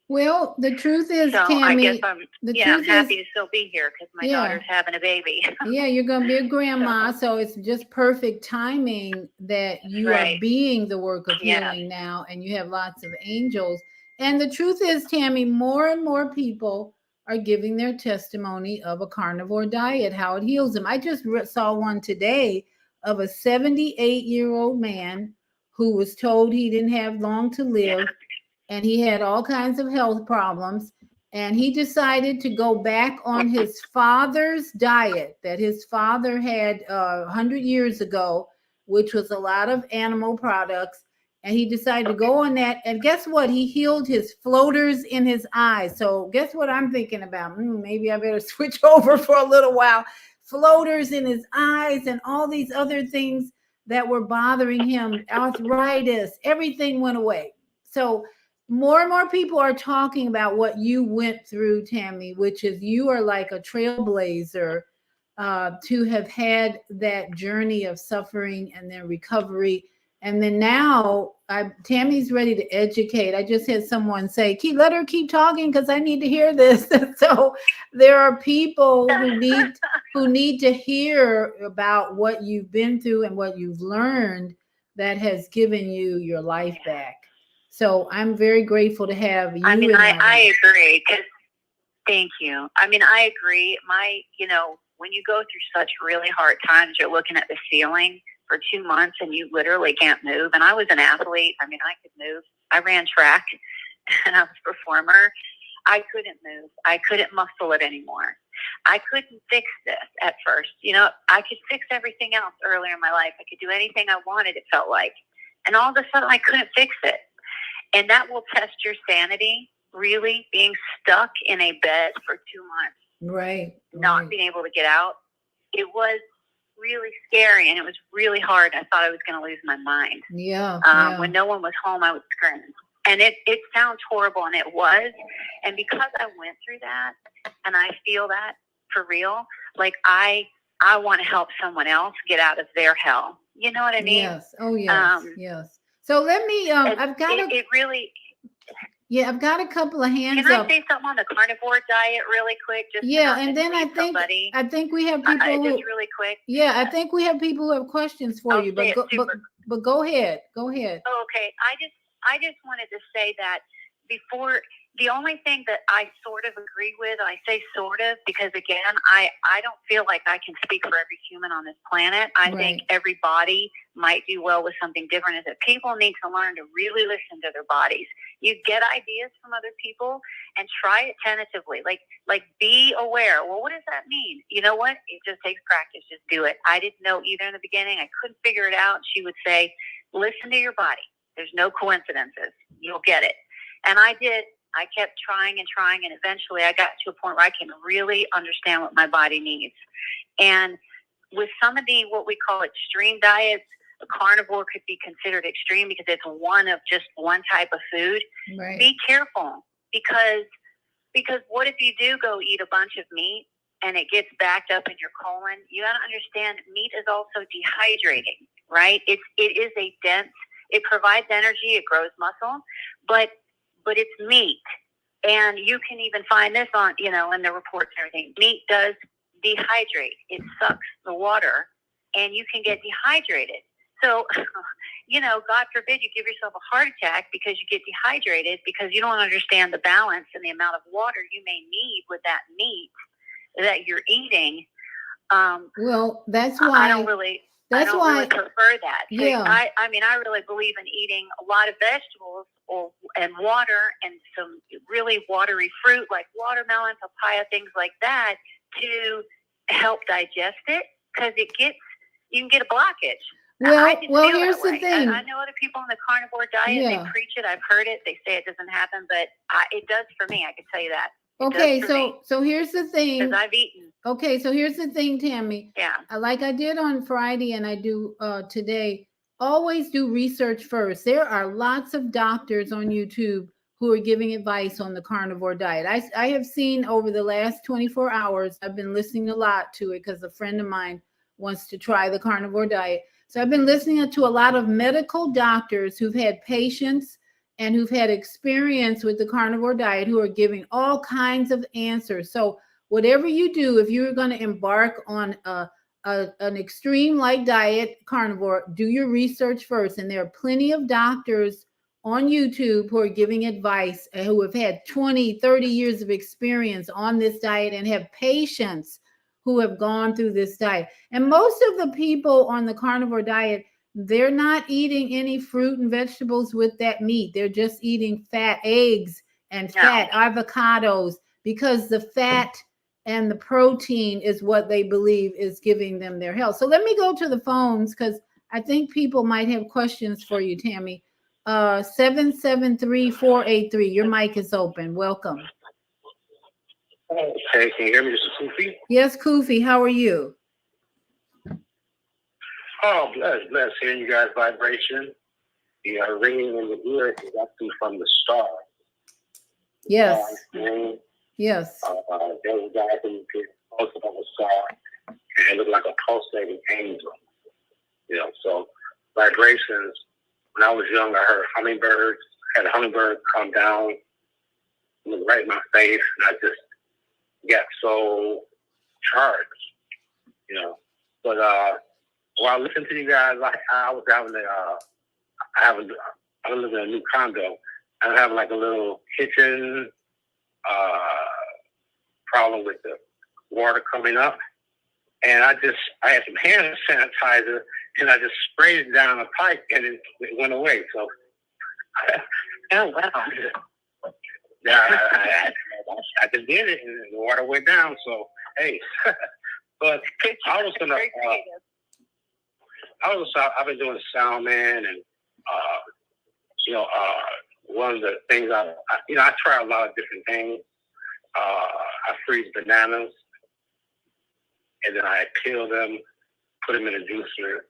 Well, the truth is, So Tammy, I guess I'm truth happy is, to still be here because my Yeah. daughter's having a baby. yeah, you're going to be a grandma. So it's just perfect timing that you are right. being the work of Yeah. healing now, and you have lots of angels. And the truth is, Tammy, more and more people are giving their testimony of a carnivore diet, how it heals them. I just saw one today of a 78-year-old man who was told he didn't have long to live. Yeah. And he had all kinds of health problems, and he decided to go back on his father's diet that his father had 100 years ago, which was a lot of animal products. And he decided to go on that. And guess what? He healed his floaters in his eyes. So guess what I'm thinking about? Maybe I better switch over for a little while. Floaters in his eyes and all these other things that were bothering him, arthritis, everything went away. So more and more people are talking about what you went through, Tammy, which is you are like a trailblazer to have had that journey of suffering and then recovery. And then now Tammy's ready to educate. I just had someone say, let her keep talking because I need to hear this. So there are people who need to hear about what you've been through and what you've learned that has given you your life back. So I'm very grateful to have you. I mean, I agree. Thank you. I mean, I agree. When you go through such really hard times, you're looking at the ceiling for 2 months and you literally can't move. And I was an athlete. I mean, I could move. I ran track and I was a performer. I couldn't move. I couldn't muscle it anymore. I couldn't fix this at first. I could fix everything else earlier in my life. I could do anything I wanted, it felt like. And all of a sudden I couldn't fix it. And that will test your sanity, really, being stuck in a bed for 2 months. Right. Not being able to get out. It was really scary and it was really hard. I thought I was going to lose my mind. Yeah. When no one was home, I would scream. And it sounds horrible, and it was. And because I went through that and I feel that for real, like I want to help someone else get out of their hell. You know what I mean? Yes. Oh, yes. Yes. So let me, I've got a couple of hands up. Can I say something on the carnivore diet really quick? Just and then I think we have people just really quick. Yeah, I think we have people who have questions for you, but go ahead. Go ahead. Oh, okay. I just wanted to say that before, the only thing that I sort of agree with, I say sort of, because again, I don't feel like I can speak for every human on this planet. I think every body might do well with something different, is that people need to learn to really listen to their bodies. You get ideas from other people and try it tentatively. Like be aware. Well, what does that mean? You know what? It just takes practice. Just do it. I didn't know either in the beginning. I couldn't figure it out. She would say, listen to your body. There's no coincidences. You'll get it. And I did. I kept trying, and eventually I got to a point where I can really understand what my body needs. And with some of the, what we call extreme diets, a carnivore could be considered extreme because it's one of just one type of food. Right. Be careful because what if you do go eat a bunch of meat and it gets backed up in your colon? You got to understand meat is also dehydrating, right? It is a dense, it provides energy, it grows muscle, but it's meat. And you can even find this on, in the reports and everything. Meat does dehydrate. It sucks the water and you can get dehydrated. So, God forbid you give yourself a heart attack because you get dehydrated because you don't understand the balance and the amount of water you may need with that meat that you're eating. Well, that's why I don't really prefer that. Yeah. I really believe in eating a lot of vegetables and water and some really watery fruit like watermelon, papaya, things like that to help digest it because you can get a blockage. Well, I didn't well, feel here's that the way. thing. I know other people on the carnivore diet, Yeah. they preach it. I've heard it. They say it doesn't happen, but it does for me. I can tell you that. Okay, so here's the thing. Because I've eaten. Okay, so here's the thing, Tammy. Yeah. Like I did on Friday and I do today, always do research first. There are lots of doctors on YouTube who are giving advice on the carnivore diet. I have seen over the last 24 hours, I've been listening a lot to it because a friend of mine wants to try the carnivore diet. So I've been listening to a lot of medical doctors who've had patients and who've had experience with the carnivore diet who are giving all kinds of answers. So whatever you do, if you're going to embark on an extreme like diet, carnivore, do your research first. And there are plenty of doctors on YouTube who are giving advice, who have had 20, 30 years of experience on this diet and have patients who have gone through this diet. And most of the people on the carnivore diet, they're not eating any fruit and vegetables with that meat. They're just eating fat eggs and fat avocados because the fat and the protein is what they believe is giving them their health. So let me go to the phones because I think people might have questions for you, Tammy. 773-483. Your mic is open. Welcome. Hey, can you hear me? This is Kufi. Yes, Kufi. How are you? Oh, blessed hearing you guys' vibration. The ringing in the ear is actually from the star. Yes. There Yes. was a guy who posted on the star, and it looked like a pulsating angel. You know, so vibrations. When I was young, I heard hummingbirds. I had a hummingbird come down, look right in my face, and I just got so charged. You know, but while I listened to you guys, I was having I live in a new condo. I have like a little kitchen problem with the water coming up. And I had some hand sanitizer and I just sprayed it down a pipe and it went away. So, Oh, wow. yeah, I just did it and the water went down. So, hey, but I was gonna, I've been doing sound man and, one of the things I try a lot of different things. I freeze bananas and then I peel them, put them in a juicer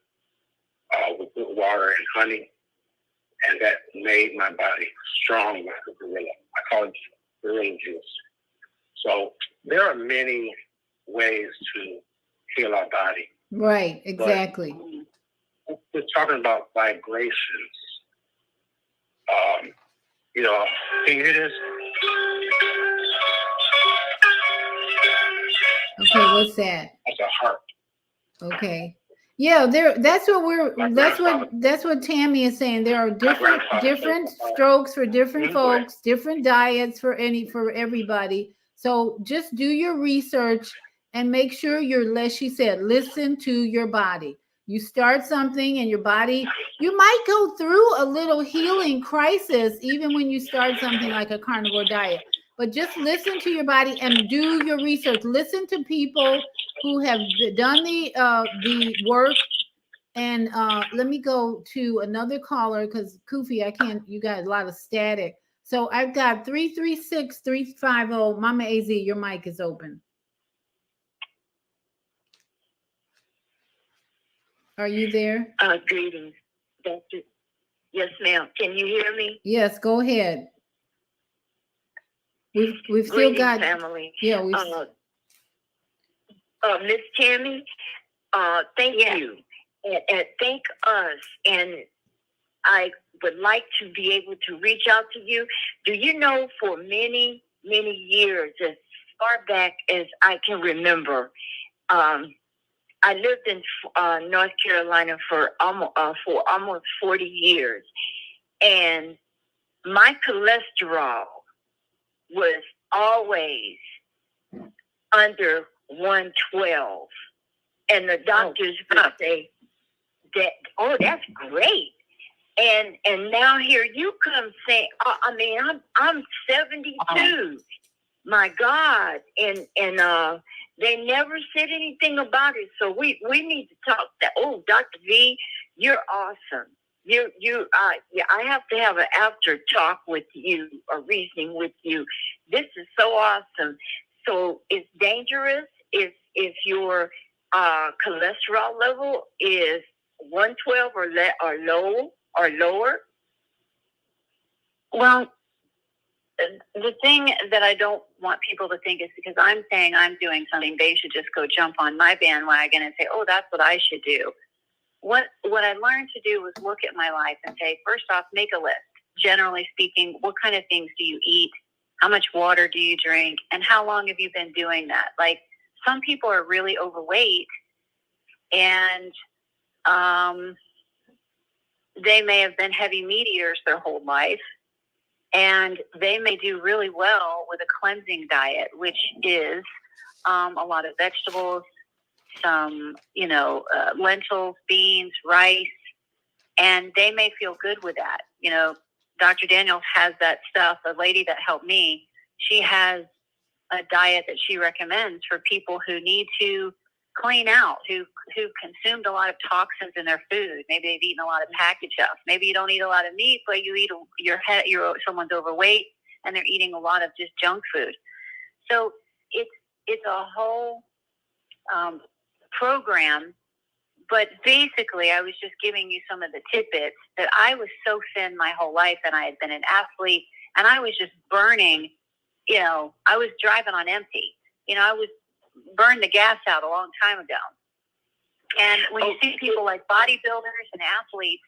with water and honey, and that made my body strong like a gorilla. I call it gorilla juice. So there are many ways to heal our body. Right, exactly. But we're talking about vibrations. Can you hear this? Okay, what's that? That's a harp. Okay. Yeah, that's what Tammy is saying. There are different strokes for different folks, different diets for everybody. So just do your research and make sure she said, listen to your body. You start something and your body, you might go through a little healing crisis even when you start something like a carnivore diet. But just listen to your body and do your research. Listen to people who have done the work. And let me go to another caller because Kufi, you got a lot of static. So I've got 336-350. Mama AZ, your mic is open. Are you there? Greetings, Doctor. Yes, ma'am. Can you hear me? Yes, go ahead. We've still Greetings, got family. Yeah, Miss Tammy, thank you. And thank us. And I would like to be able to reach out to you. Do you know for many, many years, as far back as I can remember, I lived in North Carolina for almost 40 years. And my cholesterol was always under 112. And the doctors would say that, oh, that's great. And now here you come saying, I'm 72. My God. And They never said anything about it. So we need to talk that. Oh, Dr. V, you're awesome. Yeah, I have to have an after talk with you or reasoning with you. This is so awesome. So it's dangerous if your cholesterol level is 112 or low or lower. Well, the thing that I don't want people to think is because I'm saying I'm doing something, they should just go jump on my bandwagon and say, oh, that's what I should do. What I learned to do was look at my life and say, first off, make a list. Generally speaking, what kind of things do you eat? How much water do you drink? And how long have you been doing that? Like, some people are really overweight and they may have been heavy meat eaters their whole life. And they may do really well with a cleansing diet, which is a lot of vegetables, some, lentils, beans, rice, and they may feel good with that. Dr. Daniels has that stuff. The lady that helped me, she has a diet that she recommends for people who need to clean out, who consumed a lot of toxins in their food. Maybe they've eaten a lot of packaged stuff. Maybe you don't eat a lot of meat, but you eat someone's overweight and they're eating a lot of just junk food. So it's a whole program. But basically, I was just giving you some of the tidbits that I was so thin my whole life, and I had been an athlete, and I was just burning. I was driving on empty. I was burned the gas out a long time ago. And when you see people like bodybuilders and athletes,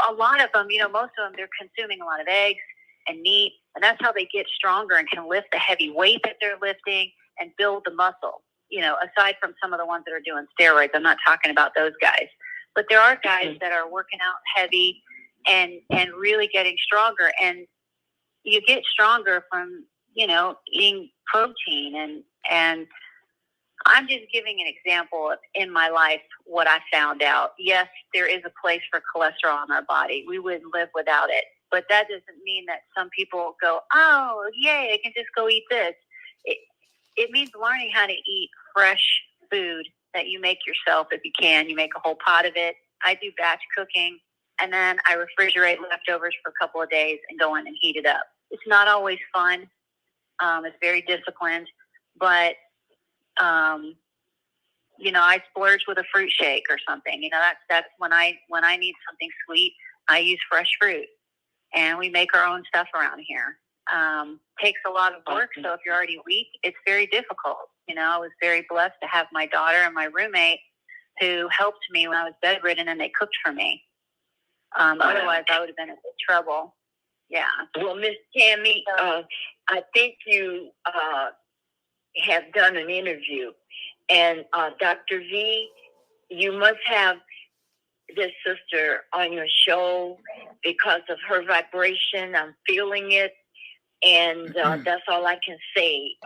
a lot of them, most of them, they're consuming a lot of eggs and meat, and that's how they get stronger and can lift the heavy weight that they're lifting and build the muscle. Aside from some of the ones that are doing steroids, I'm not talking about those guys, but there are guys that are working out heavy and really getting stronger. And you get stronger from, eating protein. And I'm just giving an example of in my life what I found out. Yes, there is a place for cholesterol in our body. We wouldn't live without it. But that doesn't mean that some people go, oh, yay, I can just go eat this. It means learning how to eat fresh food that you make yourself if you can. You make a whole pot of it. I do batch cooking, and then I refrigerate leftovers for a couple of days and go in and heat it up. It's not always fun. It's very disciplined, but, I splurge with a fruit shake or something. That's when I need something sweet, I use fresh fruit, and we make our own stuff around here. Takes a lot of work. So if you're already weak, it's very difficult. I was very blessed to have my daughter and my roommate who helped me when I was bedridden, and they cooked for me. Otherwise, I would have been in trouble. Yeah. Well, Miss Tammy, I think you have done an interview, and Dr. V, you must have this sister on your show because of her vibration. I'm feeling it. And that's all I can say.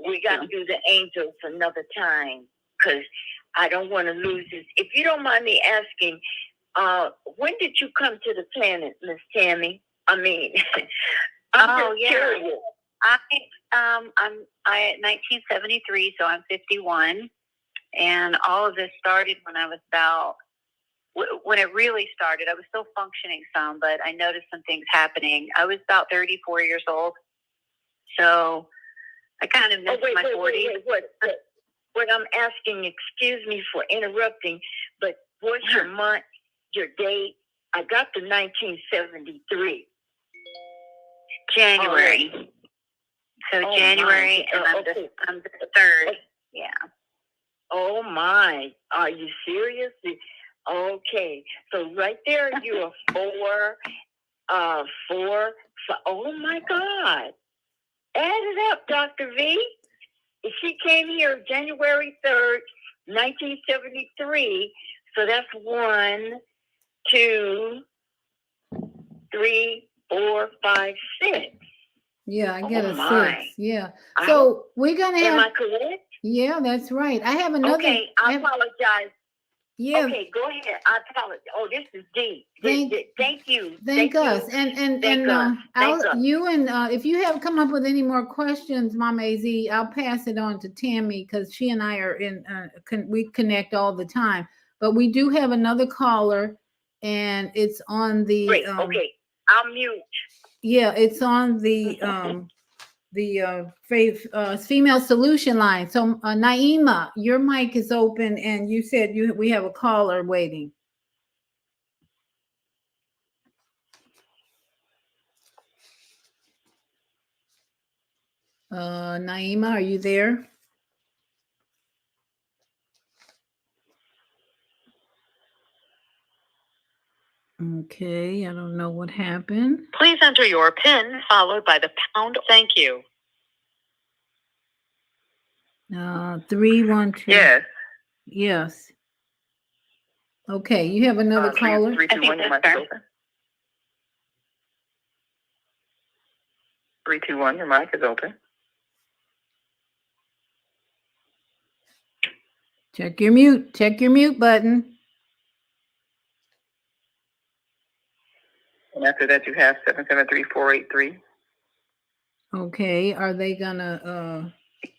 We got to do the angels another time because I don't want to lose this. If you don't mind me asking, when did you come to the planet, Miss Tammy? I'm just curious. I'm 1973, so I'm 51, and all of this started when I was when it really started. I was still functioning some, but I noticed some things happening. I was about 34 years old, so I kind of missed my 40s. What I'm asking, excuse me for interrupting, but what's your month, your date? I got the 1973. January. So January, and I'm the 3rd. Yeah. Oh my! Are you serious? Okay, so right there you're 4. Oh my God! Add it up, Dr. V. She came here January 3rd, 1973. So that's 1, 2, 3, 4, 5, 6. Yeah, I get a my. 6. Yeah. So we're gonna have. Am I correct? Yeah, that's right. I have another. Okay, I apologize. Yeah. Okay, go ahead. I apologize. Oh, this is deep. Thank- Thank you. Thank us. you. And Thank us. Thank us. you and if you have come up with any more questions, Mom AZ, I'll pass it on to Tammy because she and I are in we connect all the time. But we do have another caller, and it's on the Great. Okay, I'll mute. yeah, it's on the female solution line. So Naima, your mic is open, and you said we have a caller waiting. Naima, are you there? Okay, I don't know what happened. Please enter your PIN followed by the pound. Thank you. 312. Yes. Yes. Okay, you have another caller. 321, your mic is open. 321, your mic is open. Check your mute. Check your mute button. And after that, you have 773-483. Okay, are they gonna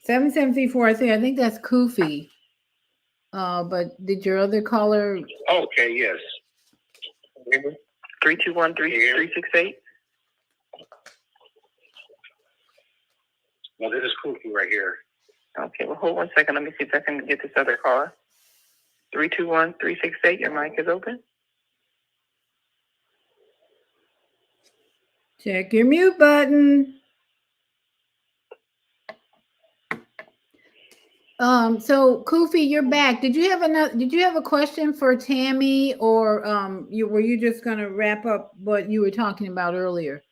7734? I think that's Kufi. But did your other caller? Okay, yes. 321-368. Well, this is Kufi right here. Okay, well, hold 1 second. Let me see if I can get this other caller. 321-368, your mic is open. Check your mute button. So Kufi, you're back. Did you have a question for Tammy, or were you just gonna wrap up what you were talking about earlier?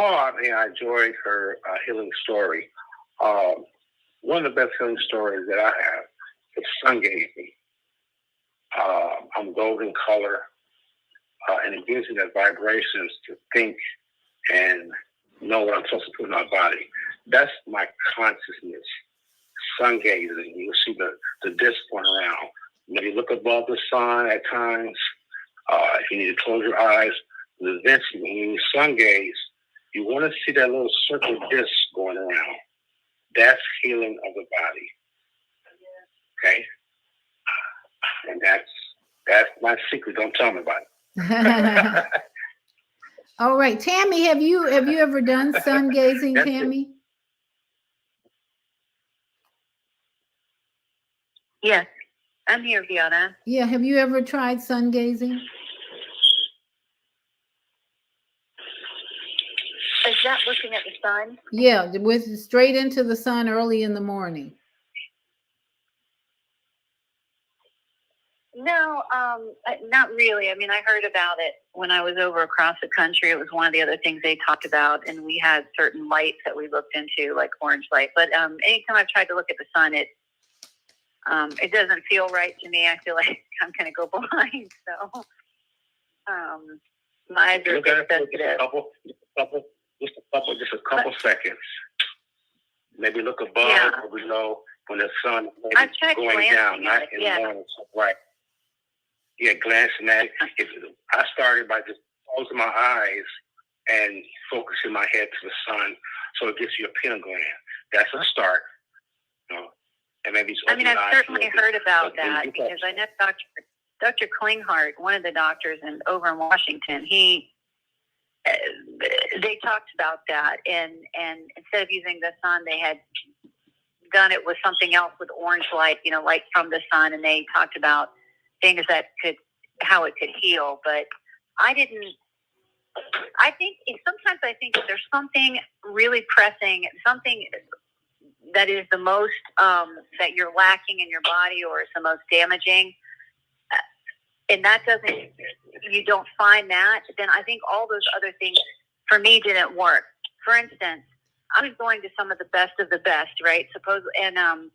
Oh, I mean, I enjoyed her healing story. One of the best healing stories that I have is sun gazing. I'm golden color, and it gives me that vibrations to think and know what I'm supposed to put in my body. That's my consciousness. Sun gazing. You'll see the disc going around. Maybe look above the sun at times. If you need to close your eyes, eventually when you sun gaze, you want to see that little circle disc going around. That's healing of the body. Okay? And that's my secret. Don't tell me about it. All right, Tammy, have you ever done sun gazing, That's Tammy? Yes, I'm here, Viana. Yeah, have you ever tried sun gazing? Is that looking at the sun? Yeah, with straight into the sun early in the morning. No, not really. I mean, I heard about it when I was over across the country. It was one of the other things they talked about, and we had certain lights that we looked into, like orange light. But anytime I've tried to look at the sun, it doesn't feel right to me. I feel like I'm going to go blind. So my eyes are a bit sensitive. Just a couple seconds. Maybe look above or below when the sun is going down, not in the morning. Right. Yeah, glancing at it. I started by just closing my eyes and focusing my head to the sun, so it gives you a pineal gland. That's a start. You know, and maybe I've certainly heard about that because I know Dr. Klinghardt, one of the doctors over in Washington, they talked about that, and instead of using the sun, they had done it with something else with orange light, light from the sun, and they talked about things how it could heal. But sometimes I think that there's something really pressing, something that is the most, that you're lacking in your body or is the most damaging, and you don't find that, then I think all those other things for me didn't work. For instance, I was going to some of the best, right? And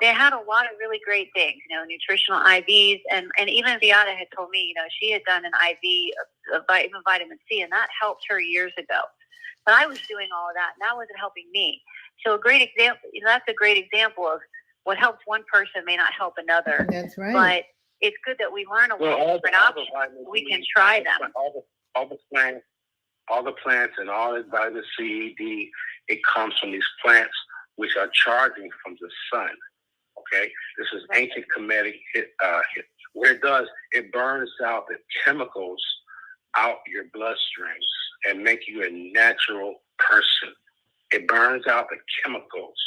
they had a lot of really great things, nutritional IVs, and even Viana had told me, she had done an IV of vitamin C, and that helped her years ago. But I was doing all of that, and that wasn't helping me. So a great example, that's a great example of what helps one person may not help another. That's right. But it's good that we learn a lot of different options. We can try them. All the plants and all the vitamin C, D, it comes from these plants which are charging from the sun. Okay, this is ancient Kemetic. What it does, it burns out the chemicals out your bloodstreams and make you a natural person. It burns out the chemicals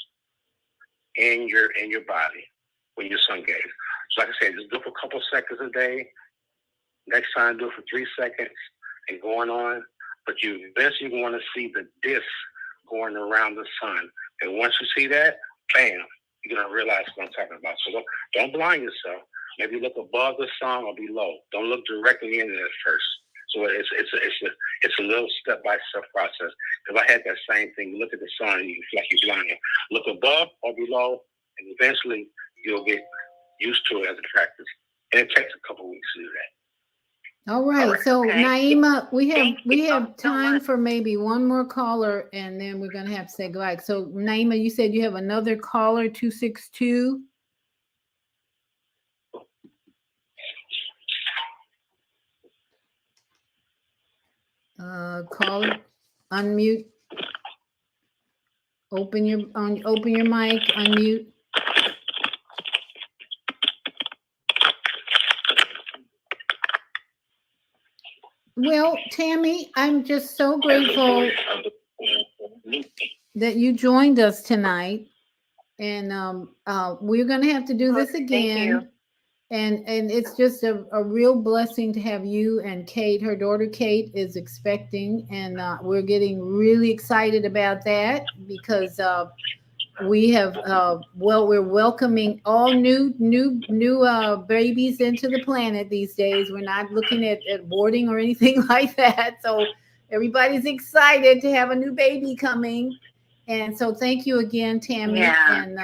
in your body when you're sun gazed. So like I said, just do it for a couple seconds a day. Next time, do it for 3 seconds and going on. But you eventually want to see the disc going around the sun. And once you see that, bam, you're going to realize what I'm talking about. So don't blind yourself. Maybe look above the sun or below. Don't look directly into it first. So it's a little step-by-step process. Because I had that same thing. You look at the sun and you feel like you're blind. Look above or below, and eventually you'll get used to it as a practice. And it takes a couple weeks to do that. All right. So Okay. Naima, we have so time much. for maybe one more caller, and then we're gonna have to say goodbye. So Naima, you said you have another caller, 262. Caller, unmute. Open your mic, unmute. Well, Tammy, I'm just so grateful that you joined us tonight, and we're going to have to do this Thank you. again. And it's just a real blessing to have you and Kate. Her daughter Kate is expecting, and we're getting really excited about that because we have we're welcoming all new babies into the planet these days. We're not looking at aborting or anything like that. So everybody's excited to have a new baby coming. And so thank you again, Tammy. Yeah. And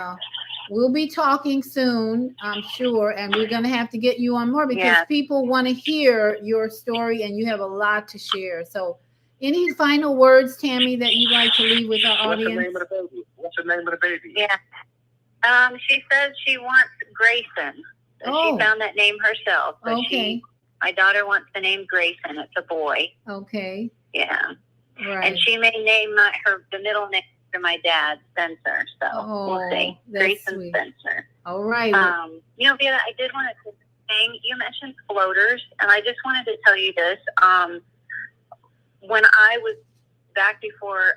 we'll be talking soon, I'm sure. And we're going to have to get you on more because Yeah. people want to hear your story and you have a lot to share. So any final words, Tammy, that you'd like to leave with our What's the audience? name of the baby? What's the name of the baby? Yeah. She says she wants Grayson. So Oh. She found that name herself. But Okay. my daughter wants the name Grayson. It's a boy. Okay. Yeah. Right. And she may name the middle name for my dad, Spencer. So we'll see. that's Grayson sweet. Spencer. All right. Vita, I did want to say, you mentioned floaters, and I just wanted to tell you this. When I was back before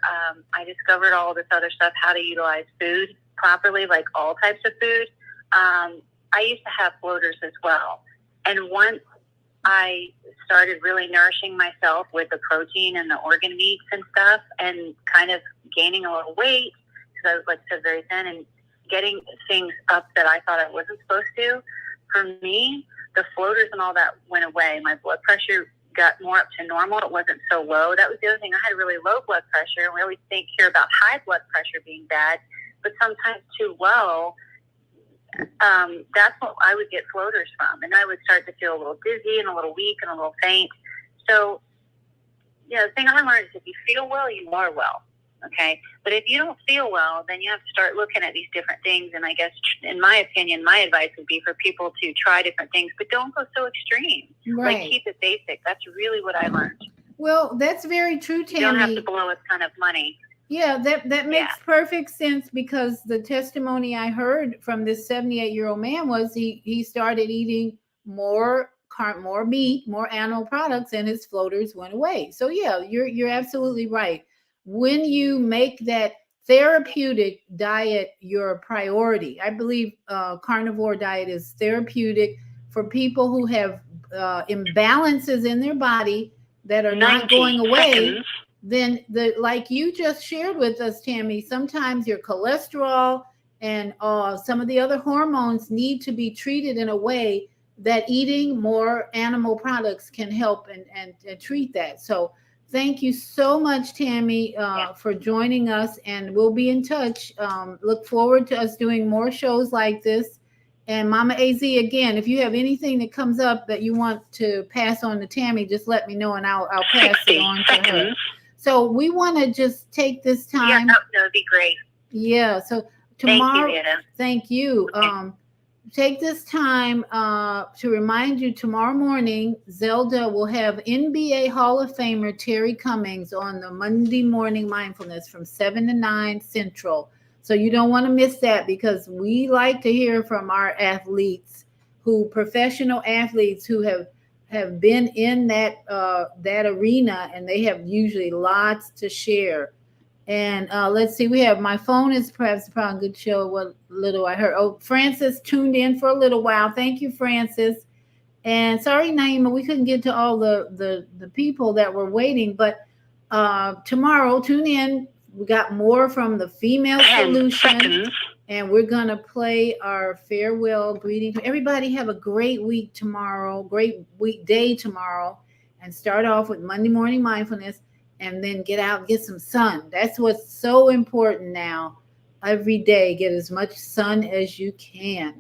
I discovered all this other stuff, how to utilize food properly, like all types of food, I used to have floaters as well. And once I started really nourishing myself with the protein and the organ meats and stuff and kind of gaining a little weight, because I was, like I said, very thin, and getting things up that I thought I wasn't supposed to, for me, the floaters and all that went away. My blood pressure got more up to normal. It wasn't so low. That was the other thing. I had really low blood pressure, and we always hear about high blood pressure being bad, but sometimes too low. That's what I would get floaters from, and I would start to feel a little dizzy and a little weak and a little faint. So, the thing I learned is if you feel well, you are well. Okay, but if you don't feel well, then you have to start looking at these different things. And I guess, in my opinion, my advice would be for people to try different things, but don't go so extreme. Right. Like, keep it basic. That's really what I learned. Well, that's very true, Tammy. You don't have to blow a ton of money. Yeah, that makes perfect sense because the testimony I heard from this 78-year-old man was he started eating more meat, more animal products, and his floaters went away. So yeah, you're absolutely right. When you make that therapeutic diet your priority, I believe carnivore diet is therapeutic for people who have imbalances in their body that are not going away. Then like you just shared with us, Tammy, sometimes your cholesterol and some of the other hormones need to be treated in a way that eating more animal products can help and treat that. So thank you so much, Tammy, for joining us, and we'll be in touch. Look forward to us doing more shows like this. And Mama AZ, again, if you have anything that comes up that you want to pass on to Tammy, just let me know and I'll pass it on to her. So we want to just take this time. Yeah, that would be great. Yeah. So tomorrow. Thank you, Anna. Thank you. Take this time to remind you tomorrow morning, Zelda will have NBA Hall of Famer Terry Cummings on the Monday Morning Mindfulness from 7 to 9 Central. So you don't want to miss that, because we like to hear from our athletes, professional athletes who have been in that arena, and they have usually lots to share. And let's see, we have my phone is perhaps a good show. What little I heard. Oh, Francis tuned in for a little while. Thank you, Francis. And sorry, Naima, we couldn't get to all the people that were waiting. But tomorrow, tune in. We got more from the Female Solution, and we're gonna play our farewell greeting. Everybody have a great week tomorrow, great weekday tomorrow, and start off with Monday Morning Mindfulness. And then get out and get some sun. That's what's so important now. Every day, get as much sun as you can.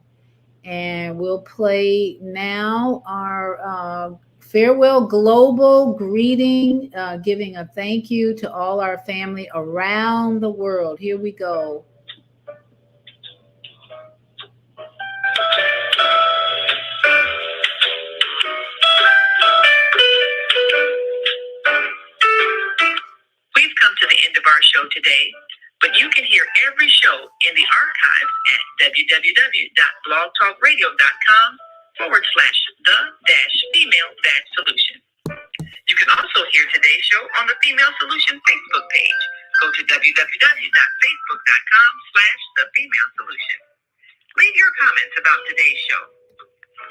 And we'll play now our farewell global greeting, giving a thank you to all our family around the world. Here we go. We've come to the end of our show today, but you can hear every show in the archives at www.blogtalkradio.com/the-female-solution. You can also hear today's show on the Female Solution Facebook page. Go to www.facebook.com/the-female-solution. Leave your comments about today's show.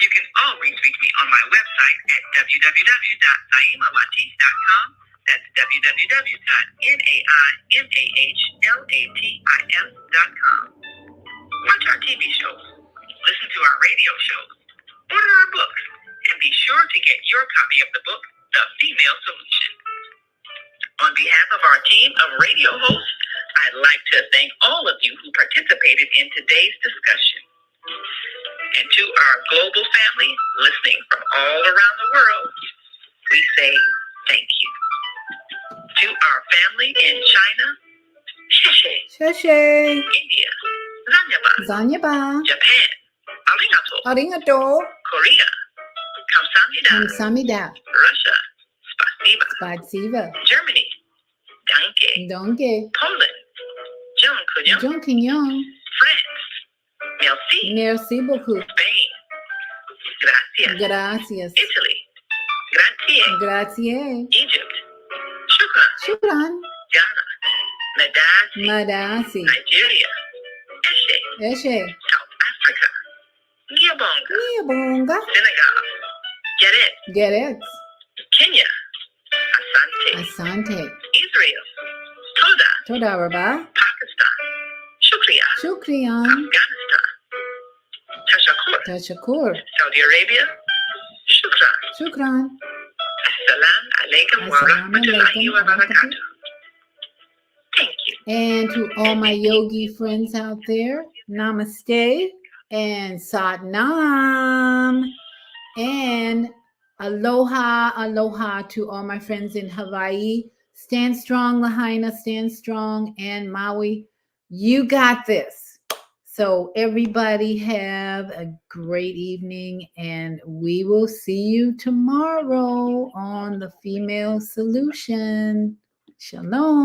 You can always reach me on my website at www.naimalatif.com. That's www.naimalatif.com. Watch our TV shows, listen to our radio shows, order our books, and be sure to get your copy of the book, The Female Solution. On behalf of our team of radio hosts, I'd like to thank all of you who participated in today's discussion. And to our global family listening from all around the world, we say thank you. To our family in China, Sheshe. Sheshe. India, Zanyaba. Zanyaba. Japan, Arigato. Arigato. Korea, Kamsamnida. Kamsamnida. Russia, Spasiba. Spasiba. Germany, Danke. Danke. Poland, Jean Jonquignon. France, Merci. Merci beaucoup. Spain, Gracias. Gracias. Italy, Grazie. Grazie. Egypt, Shukran. Shukran. Ghana, Madasi. Madasi. Nigeria, Eshe. Eshe. South Africa, Gabonga. Niabonga. Senegal, Geret. Geret. Kenya, Asante. Asante. Israel, Toda. Toda Rabba. Pakistan, Shukriya. Shukriyan. Afghanistan, Tashakur. Tashakur. Saudi Arabia, Shukran. Shukran. Assalamu alaikum wa rahmatullahi wa barakatuh. Thank you. And to all my yogi friends out there, namaste and satnam and aloha, aloha to all my friends in Hawaii. Stand strong, Lahaina, stand strong, and Maui. You got this. So everybody have a great evening, and we will see you tomorrow on the Female Solution. Shalom.